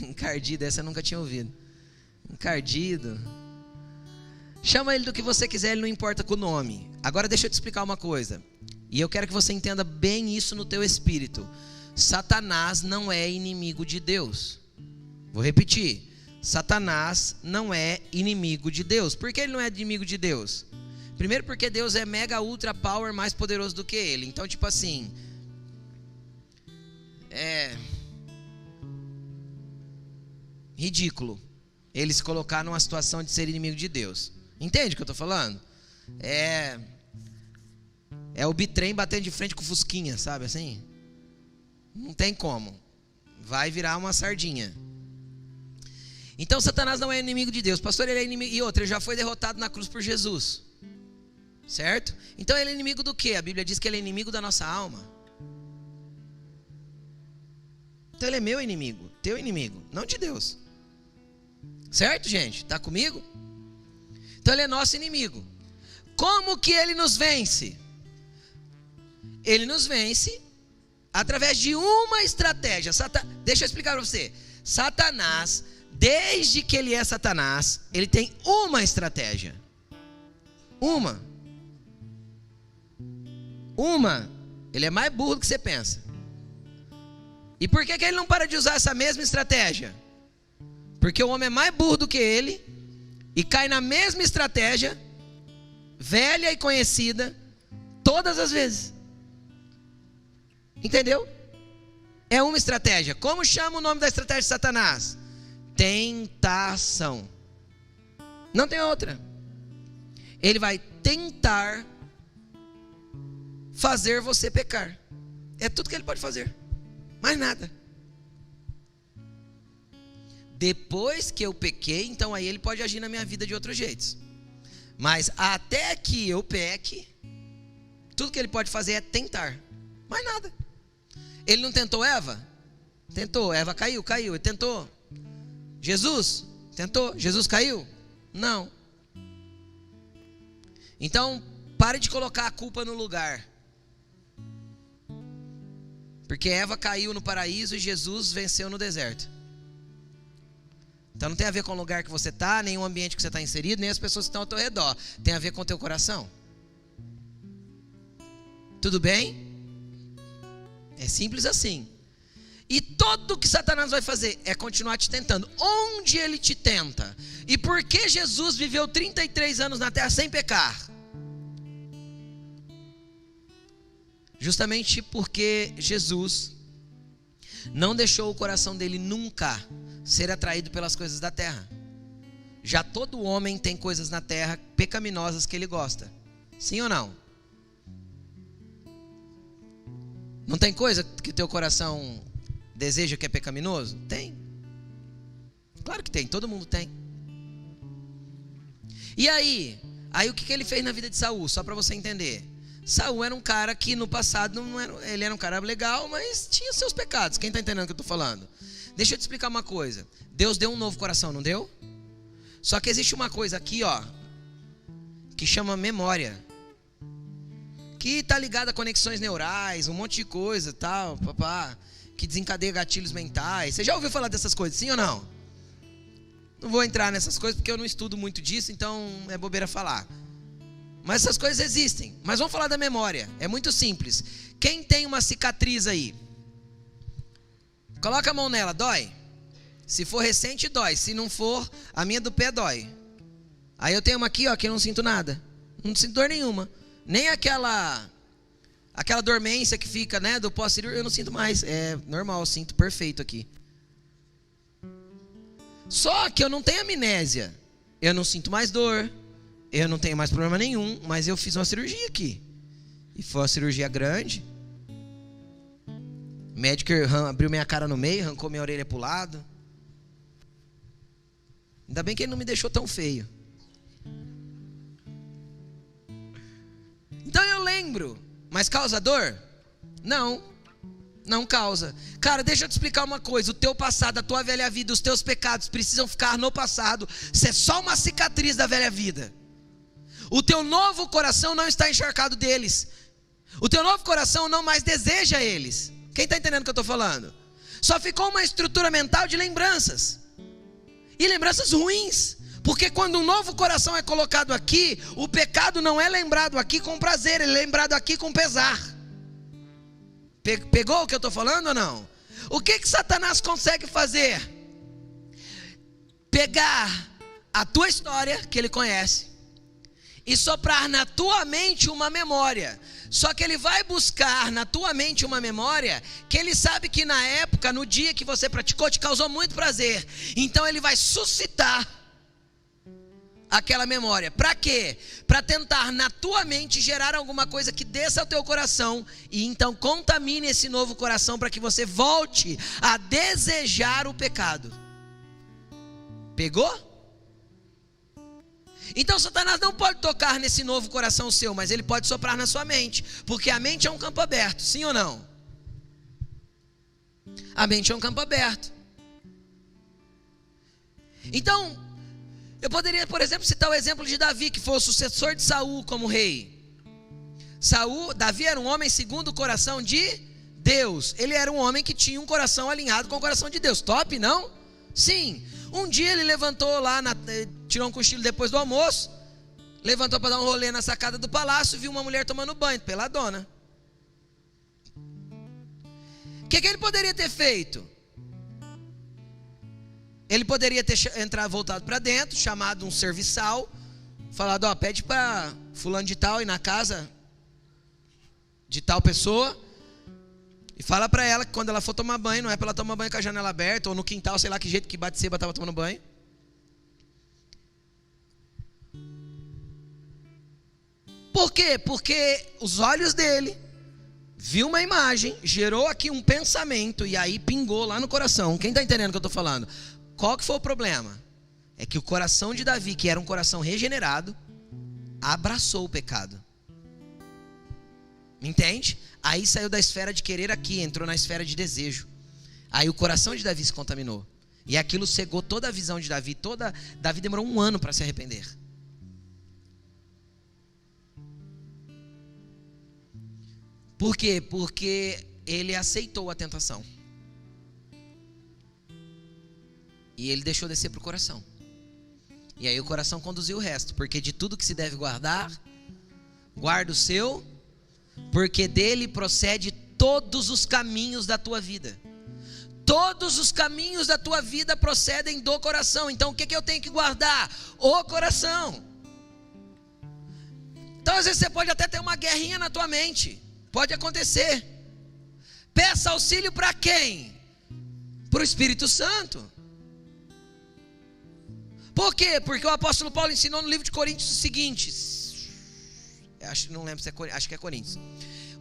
encardido, essa eu nunca tinha ouvido. Encardido. Chama ele do que você quiser, ele não importa com o nome. Agora deixa eu te explicar uma coisa. E eu quero que você entenda bem isso no teu espírito. Satanás não é inimigo de Deus. Vou repetir. Satanás não é inimigo de Deus. Por que ele não é inimigo de Deus? Primeiro porque Deus é mega ultra power mais poderoso do que ele. Então tipo assim, é ridículo ele se colocar numa situação de ser inimigo de Deus. Entende o que eu estou falando? É o bitrem batendo de frente com o fusquinha, sabe assim? Não tem como. Vai virar uma sardinha. Então Satanás não é inimigo de Deus. Pastor, ele é inimigo. E outra, ele já foi derrotado na cruz por Jesus. Certo? Então ele é inimigo do quê? A Bíblia diz que ele é inimigo da nossa alma. Então ele é meu inimigo, teu inimigo, não de Deus. Certo, gente? Está comigo? Então ele é nosso inimigo. Como que ele nos vence? Ele nos vence através de uma estratégia. Deixa eu explicar para você. Satanás, desde que ele é Satanás, ele tem uma estratégia. Uma. Ele é mais burro do que você pensa. E por que ele não para de usar essa mesma estratégia? Porque o homem é mais burro do que ele e cai na mesma estratégia, velha e conhecida, todas as vezes. Entendeu? É uma estratégia. Como chama o nome da estratégia de Satanás? Tentação. Não tem outra. Ele vai tentar fazer você pecar. É tudo que ele pode fazer. Mais nada. Depois que eu pequei, então aí ele pode agir na minha vida de outros jeitos. Mas até que eu peque, tudo que ele pode fazer é tentar. Mais nada. Ele não tentou Eva? Tentou. Eva caiu. Ele tentou. Jesus? Tentou. Jesus caiu? Não. Então, pare de colocar a culpa no lugar. Porque Eva caiu no paraíso e Jesus venceu no deserto. Então não tem a ver com o lugar que você está, nem o ambiente que você está inserido, nem as pessoas que estão ao teu redor. Tem a ver com o teu coração. Tudo bem? É simples assim. E tudo que Satanás vai fazer é continuar te tentando. Onde ele te tenta? E por que Jesus viveu 33 anos na terra sem pecar? Justamente porque Jesus não deixou o coração dele nunca ser atraído pelas coisas da terra. Já todo homem tem coisas na terra pecaminosas que ele gosta. Sim ou não? Não tem coisa que o teu coração deseja que é pecaminoso? Tem. Claro que tem, todo mundo tem. E aí o que ele fez na vida de Saul? Só para você entender. Saul era um cara que no passado ele era um cara legal, mas tinha seus pecados. Quem está entendendo o que eu estou falando? Deixa eu te explicar uma coisa. Deus deu um novo coração, não deu? Só que existe uma coisa aqui, ó, que chama memória, que está ligada a conexões neurais, um monte de coisa, tal, papá, que desencadeia gatilhos mentais. Você já ouviu falar dessas coisas, sim ou não? Não vou entrar nessas coisas porque eu não estudo muito disso, então é bobeira falar. Mas essas coisas existem. Mas vamos falar da memória. É muito simples. Quem tem uma cicatriz aí? Coloca a mão nela, dói? Se for recente, dói. Se não for, a minha do pé dói. Aí eu tenho uma aqui, ó, que eu não sinto nada. Não sinto dor nenhuma. Nem aquela dormência que fica, né, do pós-cirúrgico, eu não sinto mais. É normal, eu sinto perfeito aqui. Só que eu não tenho amnésia. Eu não sinto mais dor. Eu não tenho mais problema nenhum, mas eu fiz uma cirurgia aqui. E foi uma cirurgia grande. O médico abriu minha cara no meio, arrancou minha orelha pro lado. Ainda bem que ele não me deixou tão feio. Então eu lembro. Mas causa dor? Não. Não causa. Cara, deixa eu te explicar uma coisa. O teu passado, a tua velha vida, os teus pecados precisam ficar no passado. Isso é só uma cicatriz da velha vida. O teu novo coração não está encharcado deles. O teu novo coração não mais deseja eles. Quem está entendendo o que eu estou falando? Só ficou uma estrutura mental de lembranças. E lembranças ruins. Porque quando um novo coração é colocado aqui, o pecado não é lembrado aqui com prazer, ele é lembrado aqui com pesar. Pegou o que eu estou falando ou não? O que Satanás consegue fazer? Pegar a tua história, que ele conhece, e soprar na tua mente uma memória. Só que ele vai buscar na tua mente uma memória que ele sabe que na época, no dia que você praticou, te causou muito prazer. Então ele vai suscitar aquela memória. Para quê? Para tentar na tua mente gerar alguma coisa que desça ao teu coração e então contamine esse novo coração para que você volte a desejar o pecado. Pegou? Então Satanás não pode tocar nesse novo coração seu, mas ele pode soprar na sua mente, porque a mente é um campo aberto, sim ou não? A mente é um campo aberto. Então, eu poderia, por exemplo, citar o exemplo de Davi, que foi o sucessor de Saul como rei. Davi era um homem segundo o coração de Deus. Ele era um homem que tinha um coração alinhado com o coração de Deus. Top, não? Sim. Um dia ele levantou lá, tirou um cochilo depois do almoço, levantou para dar um rolê na sacada do palácio e viu uma mulher tomando banho, peladona. O que ele poderia ter feito? Ele poderia ter voltado para dentro, chamado um serviçal, falado, ó, pede para fulano de tal ir na casa de tal pessoa e fala para ela que quando ela for tomar banho, não é para ela tomar banho com a janela aberta ou no quintal, sei lá que jeito que Batseba estava tomando banho. Por quê? Porque os olhos dele viu uma imagem, gerou aqui um pensamento e aí pingou lá no coração. Quem está entendendo o que eu estou falando? Qual que foi o problema? É que o coração de Davi, que era um coração regenerado, abraçou o pecado. Entende? Aí saiu da esfera de querer aqui, entrou na esfera de desejo. Aí o coração de Davi se contaminou. E aquilo cegou toda a visão de Davi. Davi demorou 1 ano para se arrepender. Por quê? Porque ele aceitou a tentação. E ele deixou descer para o coração. E aí o coração conduziu o resto. Porque de tudo que se deve guardar, guarda o seu, porque dele procede todos os caminhos da tua vida. Todos os caminhos da tua vida procedem do coração. Então o que eu tenho que guardar? O coração. Então às vezes você pode até ter uma guerrinha na tua mente. Pode acontecer. Peça auxílio para quem? Para o Espírito Santo. Por quê? Porque o apóstolo Paulo ensinou no livro de Coríntios o seguinte. Não lembro se acho que é Coríntios.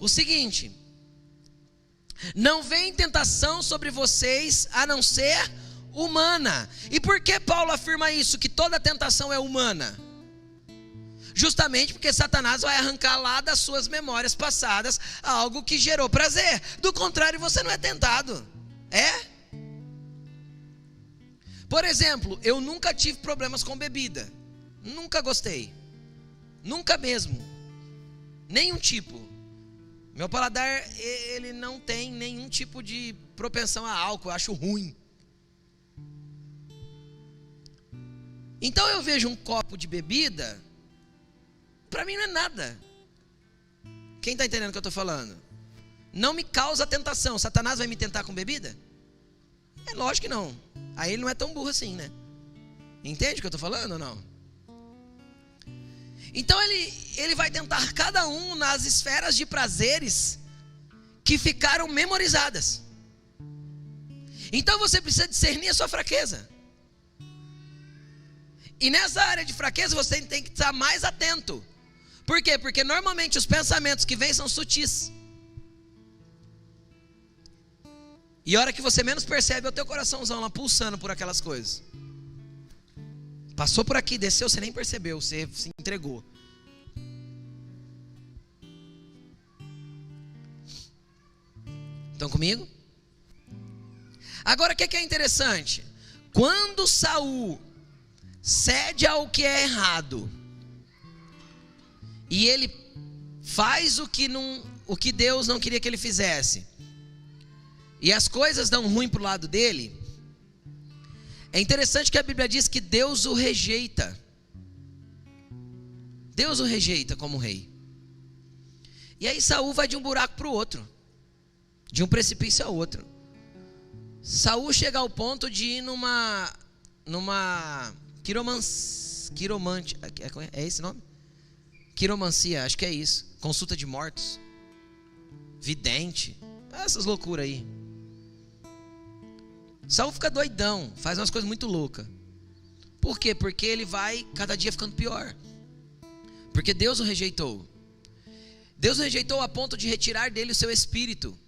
O seguinte: não vem tentação sobre vocês a não ser humana. E por que Paulo afirma isso? Que toda tentação é humana? Justamente porque Satanás vai arrancar lá das suas memórias passadas algo que gerou prazer. Do contrário, você não é tentado. É? Por exemplo, eu nunca tive problemas com bebida. Nunca gostei. Nunca mesmo. Nenhum tipo. Meu paladar, ele não tem nenhum tipo de propensão a álcool. Eu acho ruim. Então eu vejo um copo de bebida, para mim não é nada. Quem está entendendo o que eu estou falando? Não me causa tentação. Satanás vai me tentar com bebida? É lógico que não. Aí ele não é tão burro assim, né? Entende o que eu estou falando ou não? Então ele vai tentar cada um nas esferas de prazeres que ficaram memorizadas. Então você precisa discernir a sua fraqueza. E nessa área de fraqueza você tem que estar mais atento. Por quê? Porque normalmente os pensamentos que vêm são sutis. E a hora que você menos percebe é o teu coraçãozão lá pulsando por aquelas coisas. Passou por aqui, desceu, você nem percebeu, você se entregou. Estão comigo? Agora o que é interessante? Quando Saul cede ao que é errado e ele faz o que Deus não queria que ele fizesse, e as coisas dão ruim para o lado dele, é interessante que a Bíblia diz que Deus o rejeita. Deus o rejeita como rei. E aí Saul vai de um buraco para o outro, de um precipício ao outro. Saul chega ao ponto de ir numa quiromante, é esse nome? Quiromancia, acho que é isso. Consulta de mortos, vidente, essas loucuras aí. Saul fica doidão, faz umas coisas muito loucas. Por quê? Porque ele vai cada dia ficando pior. Porque Deus o rejeitou. Deus o rejeitou a ponto de retirar dele o seu espírito.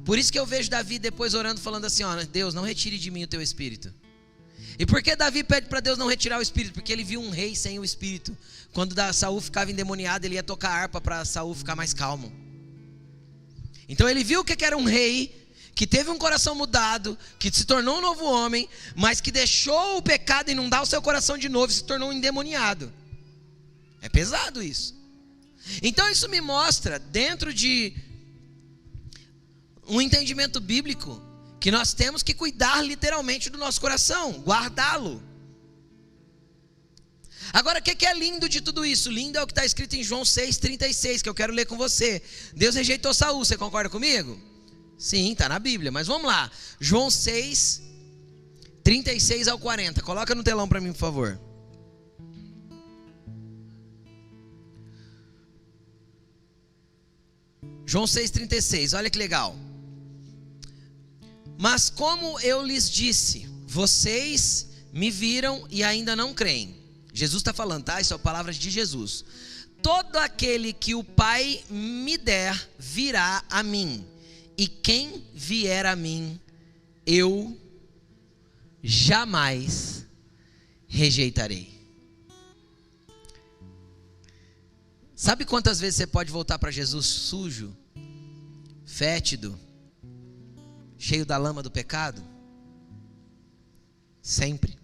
Por isso que eu vejo Davi depois orando, falando assim, ó, Deus, não retire de mim o teu espírito. E por que Davi pede para Deus não retirar o espírito? Porque ele viu um rei sem o espírito. Quando Saul ficava endemoniado, ele ia tocar harpa para Saul ficar mais calmo. Então ele viu que era um rei que teve um coração mudado, que se tornou um novo homem, mas que deixou o pecado inundar o seu coração de novo e se tornou um endemoniado. É pesado isso. Então isso me mostra, dentro de um entendimento bíblico, que nós temos que cuidar literalmente do nosso coração, guardá-lo. Agora o que é lindo de tudo isso? Lindo é o que está escrito em João 6,36, que eu quero ler com você. Deus rejeitou Saul, você concorda comigo? Sim, está na Bíblia, mas vamos lá. João 6, 36 ao 40. Coloca no telão para mim, por favor. João 6,36, olha que legal. Mas como eu lhes disse, vocês me viram e ainda não creem. Jesus está falando, tá? Isso é palavras de Jesus. Todo aquele que o Pai me der virá a mim. E quem vier a mim, eu jamais rejeitarei. Sabe quantas vezes você pode voltar para Jesus sujo, fétido, cheio da lama do pecado? Sempre.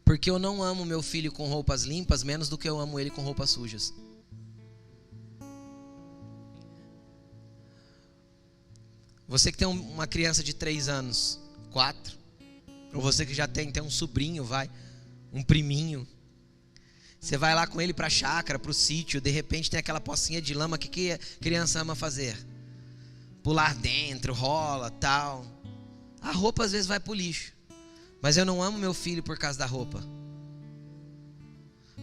Porque eu não amo meu filho com roupas limpas menos do que eu amo ele com roupas sujas. Você que tem uma criança de 3 anos, 4, ou você que já tem um sobrinho, um priminho. Você vai lá com ele para a chácara, para o sítio, de repente tem aquela pocinha de lama, o que a criança ama fazer? pular dentro, rola, tal. A roupa às vezes vai pro lixo. Mas eu não amo meu filho por causa da roupa.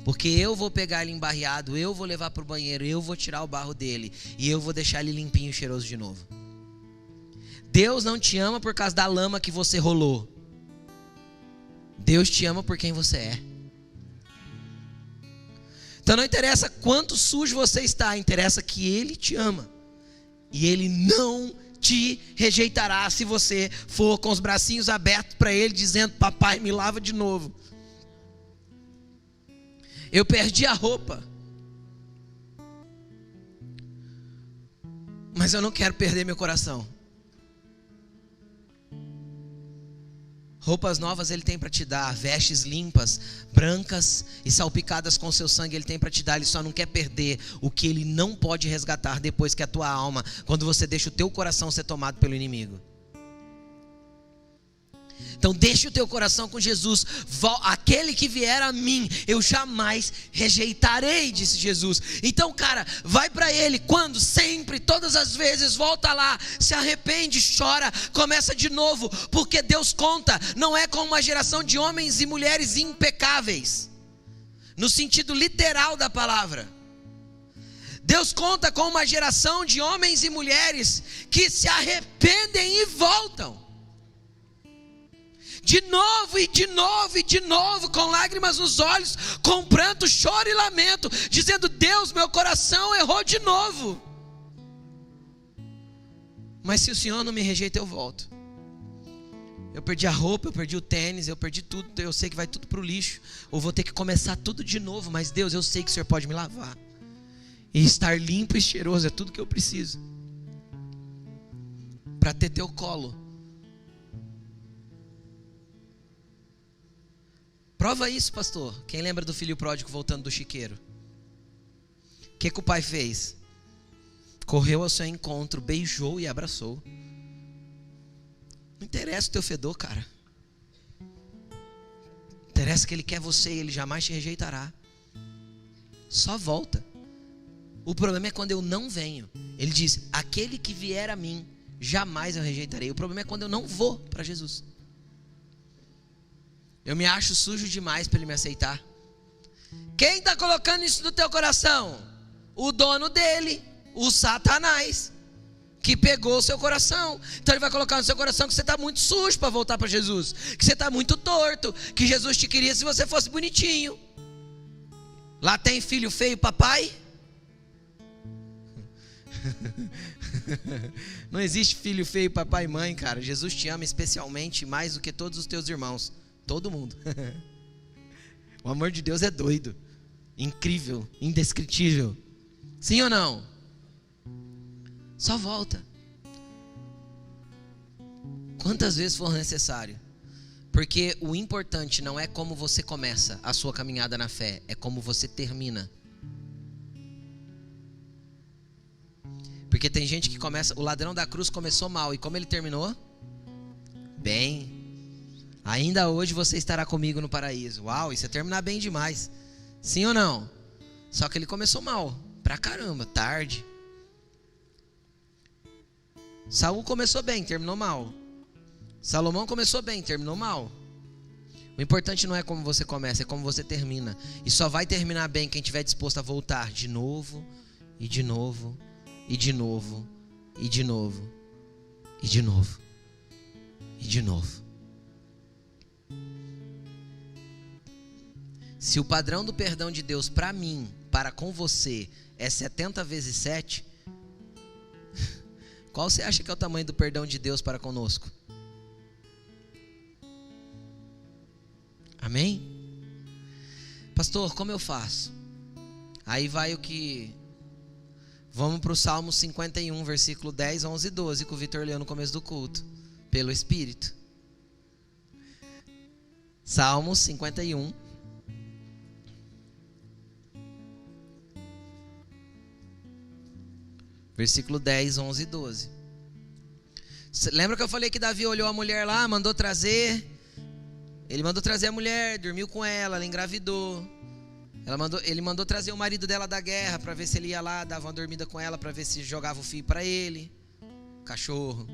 Porque eu vou pegar ele embarreado, eu vou levar pro banheiro, eu vou tirar o barro dele e eu vou deixar ele limpinho e cheiroso de novo. Deus não te ama por causa da lama que você rolou. Deus te ama por quem você é. Então não interessa quanto sujo você está, interessa que Ele te ama. E Ele não te rejeitará se você for com os bracinhos abertos para Ele, dizendo: papai, me lava de novo. Eu perdi a roupa, mas eu não quero perder meu coração. Roupas novas Ele tem para te dar, vestes limpas, brancas e salpicadas com seu sangue Ele tem para te dar. Ele só não quer perder o que Ele não pode resgatar depois, que é a tua alma, quando você deixa o teu coração ser tomado pelo inimigo. Então deixe o teu coração com Jesus. Aquele que vier a mim, eu jamais rejeitarei, disse Jesus. Então, cara, vai para Ele. Quando? Sempre, todas as vezes. Volta lá, se arrepende, chora, começa de novo. Porque Deus conta, não é com uma geração de homens e mulheres impecáveis, no sentido literal da palavra. Deus conta com uma geração de homens e mulheres que se arrependem e voltam. De novo e de novo e de novo, com lágrimas nos olhos, com pranto, choro e lamento, dizendo: Deus, meu coração errou de novo. Mas se o Senhor não me rejeita, eu volto. Eu perdi a roupa, eu perdi o tênis, eu perdi tudo, eu sei que vai tudo para o lixo, ou vou ter que começar tudo de novo. Mas Deus, eu sei que o Senhor pode me lavar, e estar limpo e cheiroso é tudo que eu preciso para ter teu colo. Prova isso, pastor. Quem lembra do filho pródigo voltando do chiqueiro? O que o pai fez? Correu ao seu encontro, beijou e abraçou. Não interessa o teu fedor, cara. Interessa que Ele quer você e Ele jamais te rejeitará. Só volta. O problema é quando eu não venho. Ele diz: aquele que vier a mim, jamais eu rejeitarei. O problema é quando eu não vou para Jesus. Eu me acho sujo demais para Ele me aceitar. Quem está colocando isso no teu coração? O dono dele, o Satanás, que pegou o seu coração. Então ele vai colocar no seu coração que você está muito sujo para voltar para Jesus, que você está muito torto, que Jesus te queria se você fosse bonitinho. Lá tem filho feio, papai? Não existe filho feio, papai e mãe, cara. Jesus te ama especialmente, mais do que todos os teus irmãos. Todo mundo. O amor de Deus é doido, incrível, indescritível. Sim ou não? Só volta quantas vezes for necessário. Porque o importante não é como você começa a sua caminhada na fé, é como você termina. Porque tem gente que começa, o ladrão da cruz começou mal, e como ele terminou? Bem. Ainda hoje você estará comigo no paraíso. Uau, isso é terminar bem demais. Sim ou não? Só que ele começou mal, pra caramba, tarde. Saul começou bem, terminou mal. Salomão começou bem, terminou mal. O importante não é como você começa, é como você termina. E só vai terminar bem quem estiver disposto a voltar de novo, e de novo, e de novo, e de novo, e de novo, e de novo. Se o padrão do perdão de Deus para mim, para com você, é 70 vezes 7, qual você acha que é o tamanho do perdão de Deus para conosco? Amém? Pastor, como eu faço? Aí vai o que... Vamos para o Salmo 51, versículo 10, 11 e 12, que o Vitor leu no começo do culto, pelo Espírito. Salmo 51, versículo 10, 11 e 12. Lembra que eu falei que Davi olhou a mulher lá, mandou trazer? Ele mandou trazer a mulher, dormiu com ela engravidou. Ele mandou trazer o marido dela da guerra para ver se ele ia lá, dava uma dormida com ela, para ver se jogava o filho para ele. cachorro.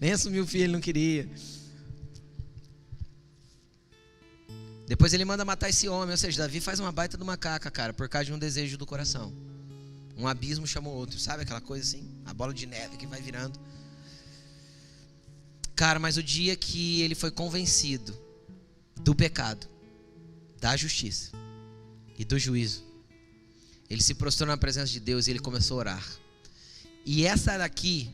Nem assumir o filho, ele não queria. Depois ele manda matar esse homem. Ou seja, Davi faz uma baita de uma caca, cara, por causa de um desejo do coração. Um abismo chamou outro. Sabe aquela coisa assim? A bola de neve que vai virando. Cara, mas o dia que ele foi convencido do pecado, da justiça e do juízo, ele se prostrou na presença de Deus e ele começou a orar. E essa daqui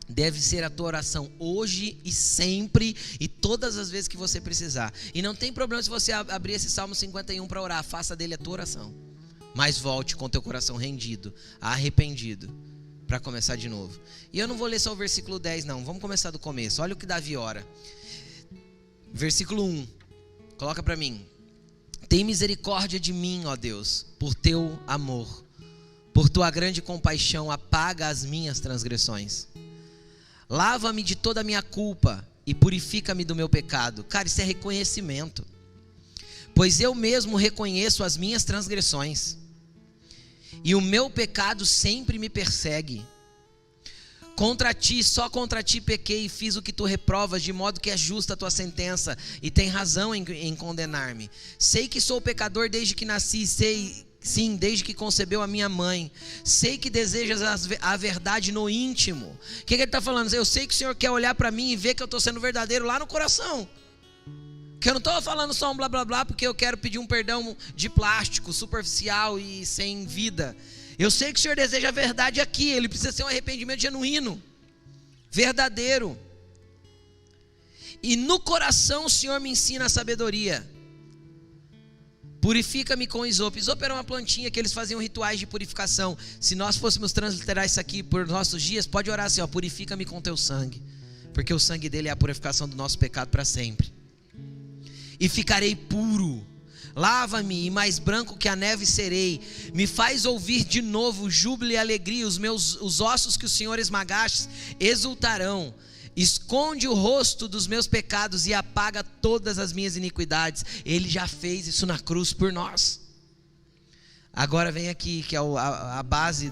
deve ser a tua oração hoje e sempre, e todas as vezes que você precisar. E não tem problema se você abrir esse Salmo 51 para orar. Faça dele a tua oração. Mas volte com teu coração rendido, arrependido, para começar de novo. E eu não vou ler só o versículo 10 não. Vamos começar do começo. Olha o que Davi ora. Versículo 1. Coloca para mim. Tem misericórdia de mim, ó Deus, por teu amor. Por tua grande compaixão, apaga as minhas transgressões. Lava-me de toda a minha culpa e purifica-me do meu pecado. Cara, isso é reconhecimento. Pois eu mesmo reconheço as minhas transgressões, e o meu pecado sempre me persegue. Contra ti, só contra ti pequei e fiz o que tu reprovas, de modo que é justa a tua sentença, e tem razão em condenar-me. Sei que sou pecador desde que nasci, sim, desde que concebeu a minha mãe. Sei que desejas a verdade no íntimo. O que ele está falando? Eu sei que o Senhor quer olhar para mim e ver que eu estou sendo verdadeiro lá no coração. Que eu não estou falando só um blá blá blá porque eu quero pedir um perdão de plástico, superficial e sem vida. Eu sei que o Senhor deseja a verdade aqui. Ele precisa ser um arrependimento genuíno, verdadeiro. E no coração o Senhor me ensina a sabedoria. Purifica-me com isopo. Isopo era uma plantinha que eles faziam rituais de purificação. Se nós fôssemos transliterar isso aqui por nossos dias, pode orar assim, ó, purifica-me com teu sangue, porque o sangue dele é a purificação do nosso pecado para sempre. E ficarei puro. Lava-me e mais branco que a neve serei. Me faz ouvir de novo júbilo e alegria. Os ossos que o Senhor esmagaste exultarão. Esconde o rosto dos meus pecados e apaga todas as minhas iniquidades. Ele já fez isso na cruz por nós. Agora vem aqui, que é a base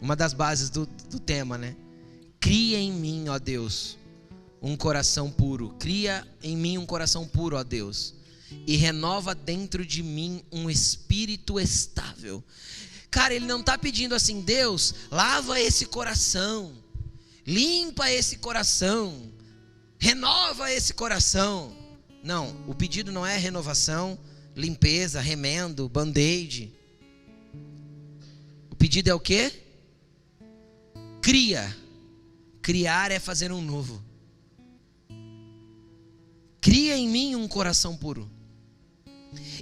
uma das bases do tema, né? Cria em mim, ó Deus, um coração puro. Cria em mim um coração puro, ó Deus, e renova dentro de mim um espírito estável. Cara, ele não está pedindo assim, Deus, lava esse coração, limpa esse coração, renova esse coração. Não, o pedido não é renovação, limpeza, remendo, band-aid. O pedido é o quê? Cria. Criar é fazer um novo. Cria em mim um coração puro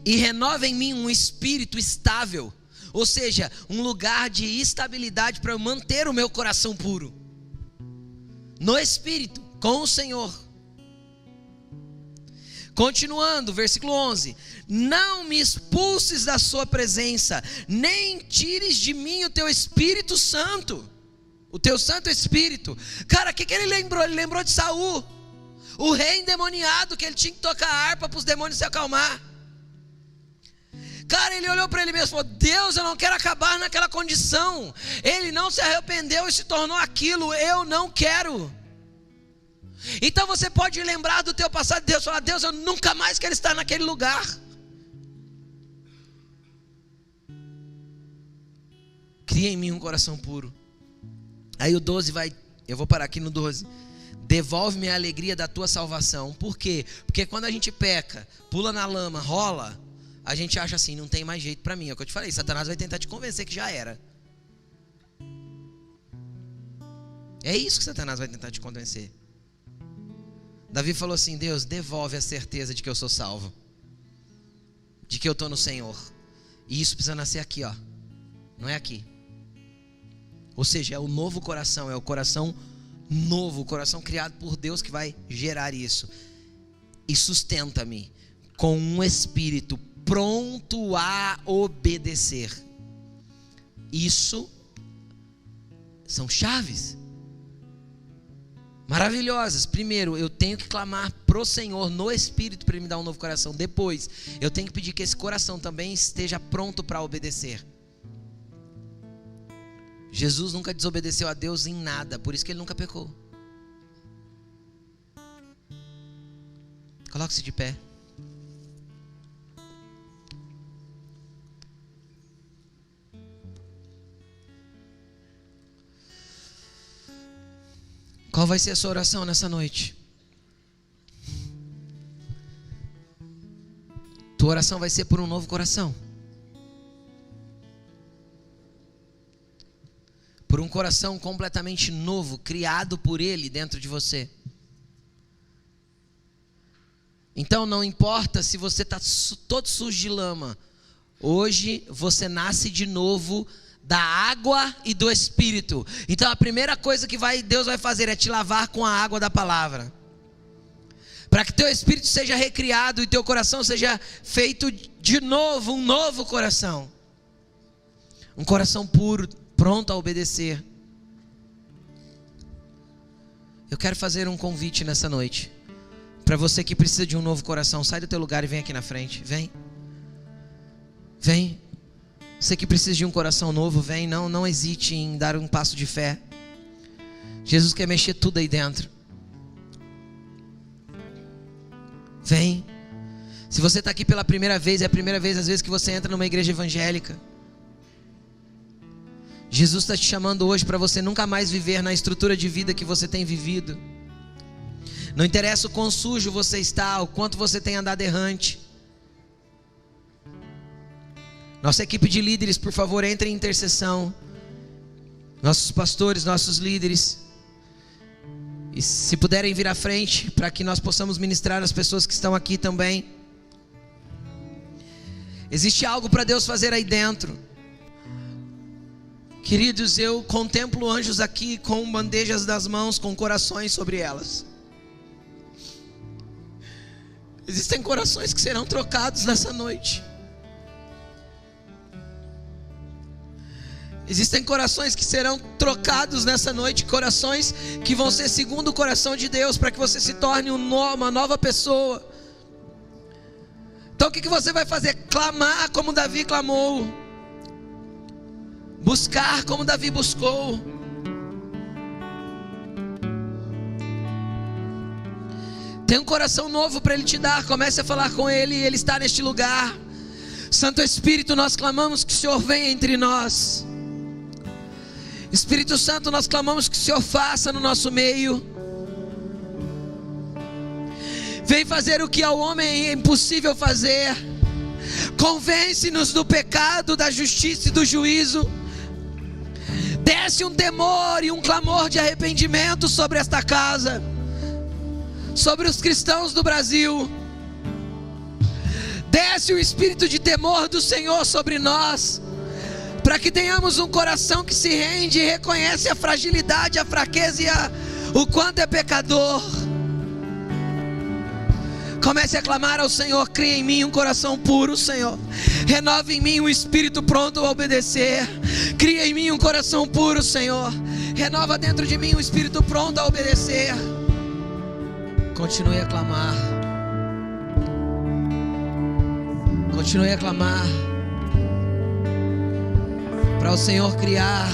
e renova em mim um espírito estável. Ou seja, um lugar de estabilidade para eu manter o meu coração puro no Espírito, com o Senhor. Continuando, versículo 11. Não me expulses da sua presença, nem tires de mim o teu Espírito Santo, o teu Santo Espírito. Cara, o que ele lembrou? Ele lembrou de Saul, o rei endemoniado, que ele tinha que tocar a harpa para os demônios se acalmar. Cara, ele olhou para ele mesmo e falou, Deus, eu não quero acabar naquela condição. Ele não se arrependeu e se tornou aquilo, eu não quero. Então você pode lembrar do teu passado, Deus falar, Deus, eu nunca mais quero estar naquele lugar. Cria em mim um coração puro. Aí o 12 vai, eu vou parar aqui no 12. Devolve-me a alegria da tua salvação. Por quê? Porque quando a gente peca, pula na lama, rola, a gente acha assim, não tem mais jeito para mim. É o que eu te falei, Satanás vai tentar te convencer que já era. É isso que Satanás vai tentar te convencer. Davi falou assim, Deus, devolve a certeza de que eu sou salvo, de que eu estou no Senhor. E isso precisa nascer aqui, ó. Não é aqui. Ou seja, é o novo coração, é o coração novo, o coração criado por Deus que vai gerar isso. E sustenta-me com um espírito pronto a obedecer. Isso são chaves maravilhosas. Primeiro, eu tenho que clamar pro Senhor no Espírito para Ele me dar um novo coração. Depois, eu tenho que pedir que esse coração também esteja pronto para obedecer. Jesus nunca desobedeceu a Deus em nada, por isso que ele nunca pecou. Coloque-se de pé. Qual vai ser a sua oração nessa noite? Tua oração vai ser por um novo coração. Por um coração completamente novo, criado por Ele dentro de você. Então não importa se você está todo sujo de lama. Hoje você nasce de novo da água e do Espírito. Então a primeira coisa que Deus vai fazer é te lavar com a água da palavra. Para que teu espírito seja recriado e teu coração seja feito de novo, um novo coração. Um coração puro, pronto a obedecer. Eu quero fazer um convite nessa noite. Para você que precisa de um novo coração, sai do teu lugar e vem aqui na frente. Vem. Vem. Você que precisa de um coração novo, vem. Não hesite em dar um passo de fé. Jesus quer mexer tudo aí dentro. Vem. Se você está aqui pela primeira vez, é a primeira vez às vezes que você entra numa igreja evangélica. Jesus está te chamando hoje para você nunca mais viver na estrutura de vida que você tem vivido. Não interessa o quão sujo você está, o quanto você tem andado errante. Nossa equipe de líderes, por favor, entre em intercessão. Nossos pastores, nossos líderes. E se puderem vir à frente, para que nós possamos ministrar as pessoas que estão aqui também. Existe algo para Deus fazer aí dentro. Queridos, eu contemplo anjos aqui com bandejas das mãos, com corações sobre elas. Existem corações que serão trocados nessa noite. Existem corações que serão trocados nessa noite. Corações que vão ser segundo o coração de Deus, para que você se torne uma nova pessoa. Então o que você vai fazer? Clamar como Davi clamou. Buscar como Davi buscou. Tem um coração novo para Ele te dar. Comece a falar com Ele. Ele está neste lugar. Santo Espírito, nós clamamos que o Senhor venha entre nós. Espírito Santo, nós clamamos que o Senhor faça no nosso meio. Vem fazer o que ao homem é impossível fazer. Convence-nos do pecado, da justiça e do juízo. Desce um temor e um clamor de arrependimento sobre esta casa, sobre os cristãos do Brasil. Desce o espírito de temor do Senhor sobre nós, para que tenhamos um coração que se rende e reconhece a fragilidade, a fraqueza e o quanto é pecador. Comece a clamar ao Senhor. Cria em mim um coração puro, Senhor. Renova em mim um espírito pronto a obedecer. Cria em mim um coração puro, Senhor. Renova dentro de mim um espírito pronto a obedecer. Continue a clamar. Continue a clamar. Para o Senhor criar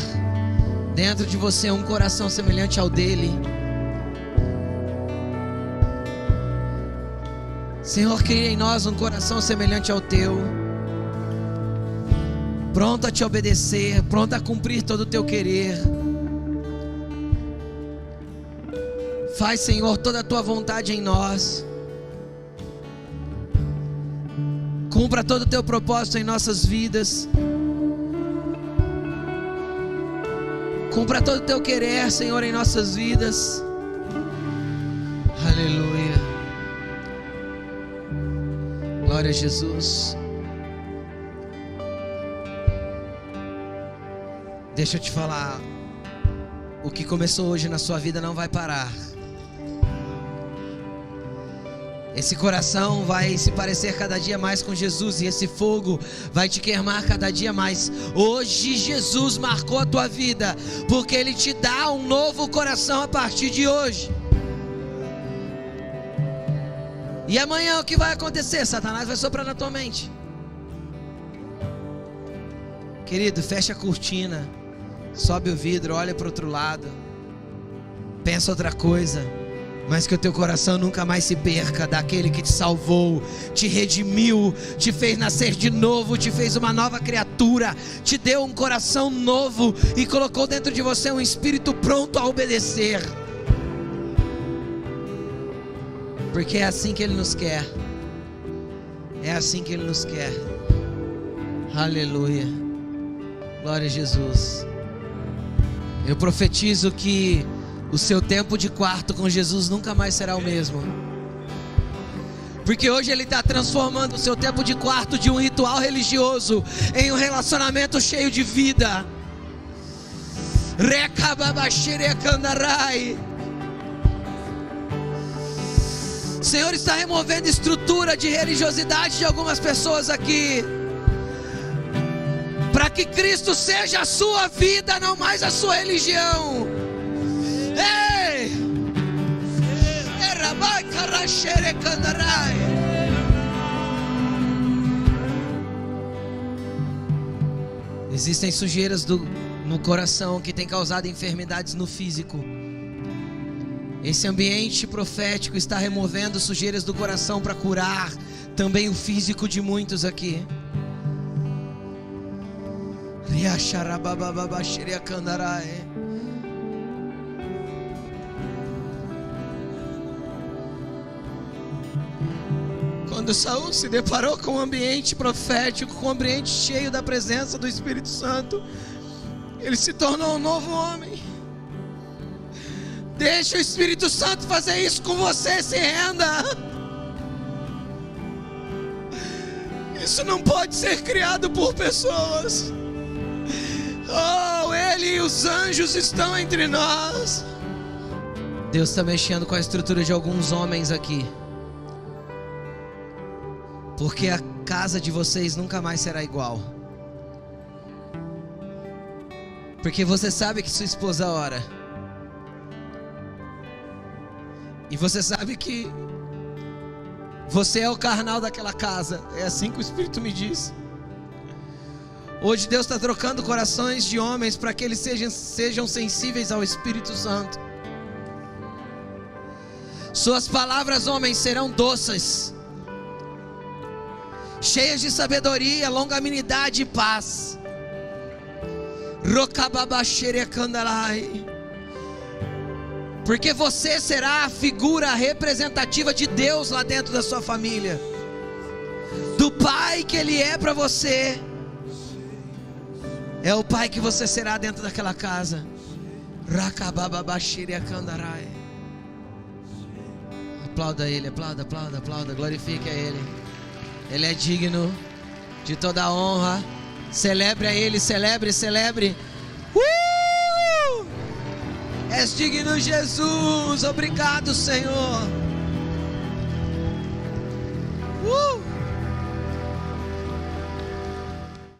dentro de você um coração semelhante ao dele. Senhor, cria em nós um coração semelhante ao teu, pronto a te obedecer, pronto a cumprir todo o teu querer. Faz, Senhor, toda a tua vontade em nós. Cumpra todo o teu propósito em nossas vidas. Cumpra todo o teu querer, Senhor, em nossas vidas. Aleluia. Glória a Jesus. Deixa eu te falar. O que começou hoje na sua vida não vai parar. Esse coração vai se parecer cada dia mais com Jesus, e esse fogo vai te queimar cada dia mais. Hoje Jesus marcou a tua vida, porque Ele te dá um novo coração a partir de hoje. E amanhã o que vai acontecer? Satanás vai soprar na tua mente. Querido, fecha a cortina. Sobe o vidro, olha para o outro lado, pensa outra coisa, mas que o teu coração nunca mais se perca daquele que te salvou, te redimiu, te fez nascer de novo, te fez uma nova criatura, te deu um coração novo e colocou dentro de você um espírito pronto a obedecer. Porque é assim que Ele nos quer. É assim que Ele nos quer. Aleluia. Glória a Jesus. Eu profetizo que o seu tempo de quarto com Jesus nunca mais será o mesmo. Porque hoje Ele está transformando o seu tempo de quarto de um ritual religioso em um relacionamento cheio de vida. O Senhor está removendo estrutura de religiosidade de algumas pessoas aqui, para que Cristo seja a sua vida, não mais a sua religião. Ei! Existem sujeiras no coração que tem causado enfermidades no físico. Esse ambiente profético está removendo sujeiras do coração para curar também o físico de muitos aqui. Quando Saul se deparou com um ambiente profético, com um ambiente cheio da presença do Espírito Santo, ele se tornou um novo homem. Deixa o Espírito Santo fazer isso com você, se renda. Isso não pode ser criado por pessoas. Oh, Ele e os anjos estão entre nós. Deus está mexendo com a estrutura de alguns homens aqui, porque a casa de vocês nunca mais será igual. Porque você sabe que sua esposa ora, e você sabe que você é o carnal daquela casa. É assim que o Espírito me diz. Hoje Deus está trocando corações de homens para que eles sejam sensíveis ao Espírito Santo. Suas palavras, homens, serão doces, cheias de sabedoria, longanimidade e paz. Porque você será a figura representativa de Deus lá dentro da sua família, do Pai que Ele é para você. É o Pai que você será dentro daquela casa. Aplauda Ele, aplauda, aplauda, aplauda. Glorifique a Ele. Ele é digno de toda a honra. Celebre a Ele, celebre, celebre. És digno, Jesus. Obrigado, Senhor.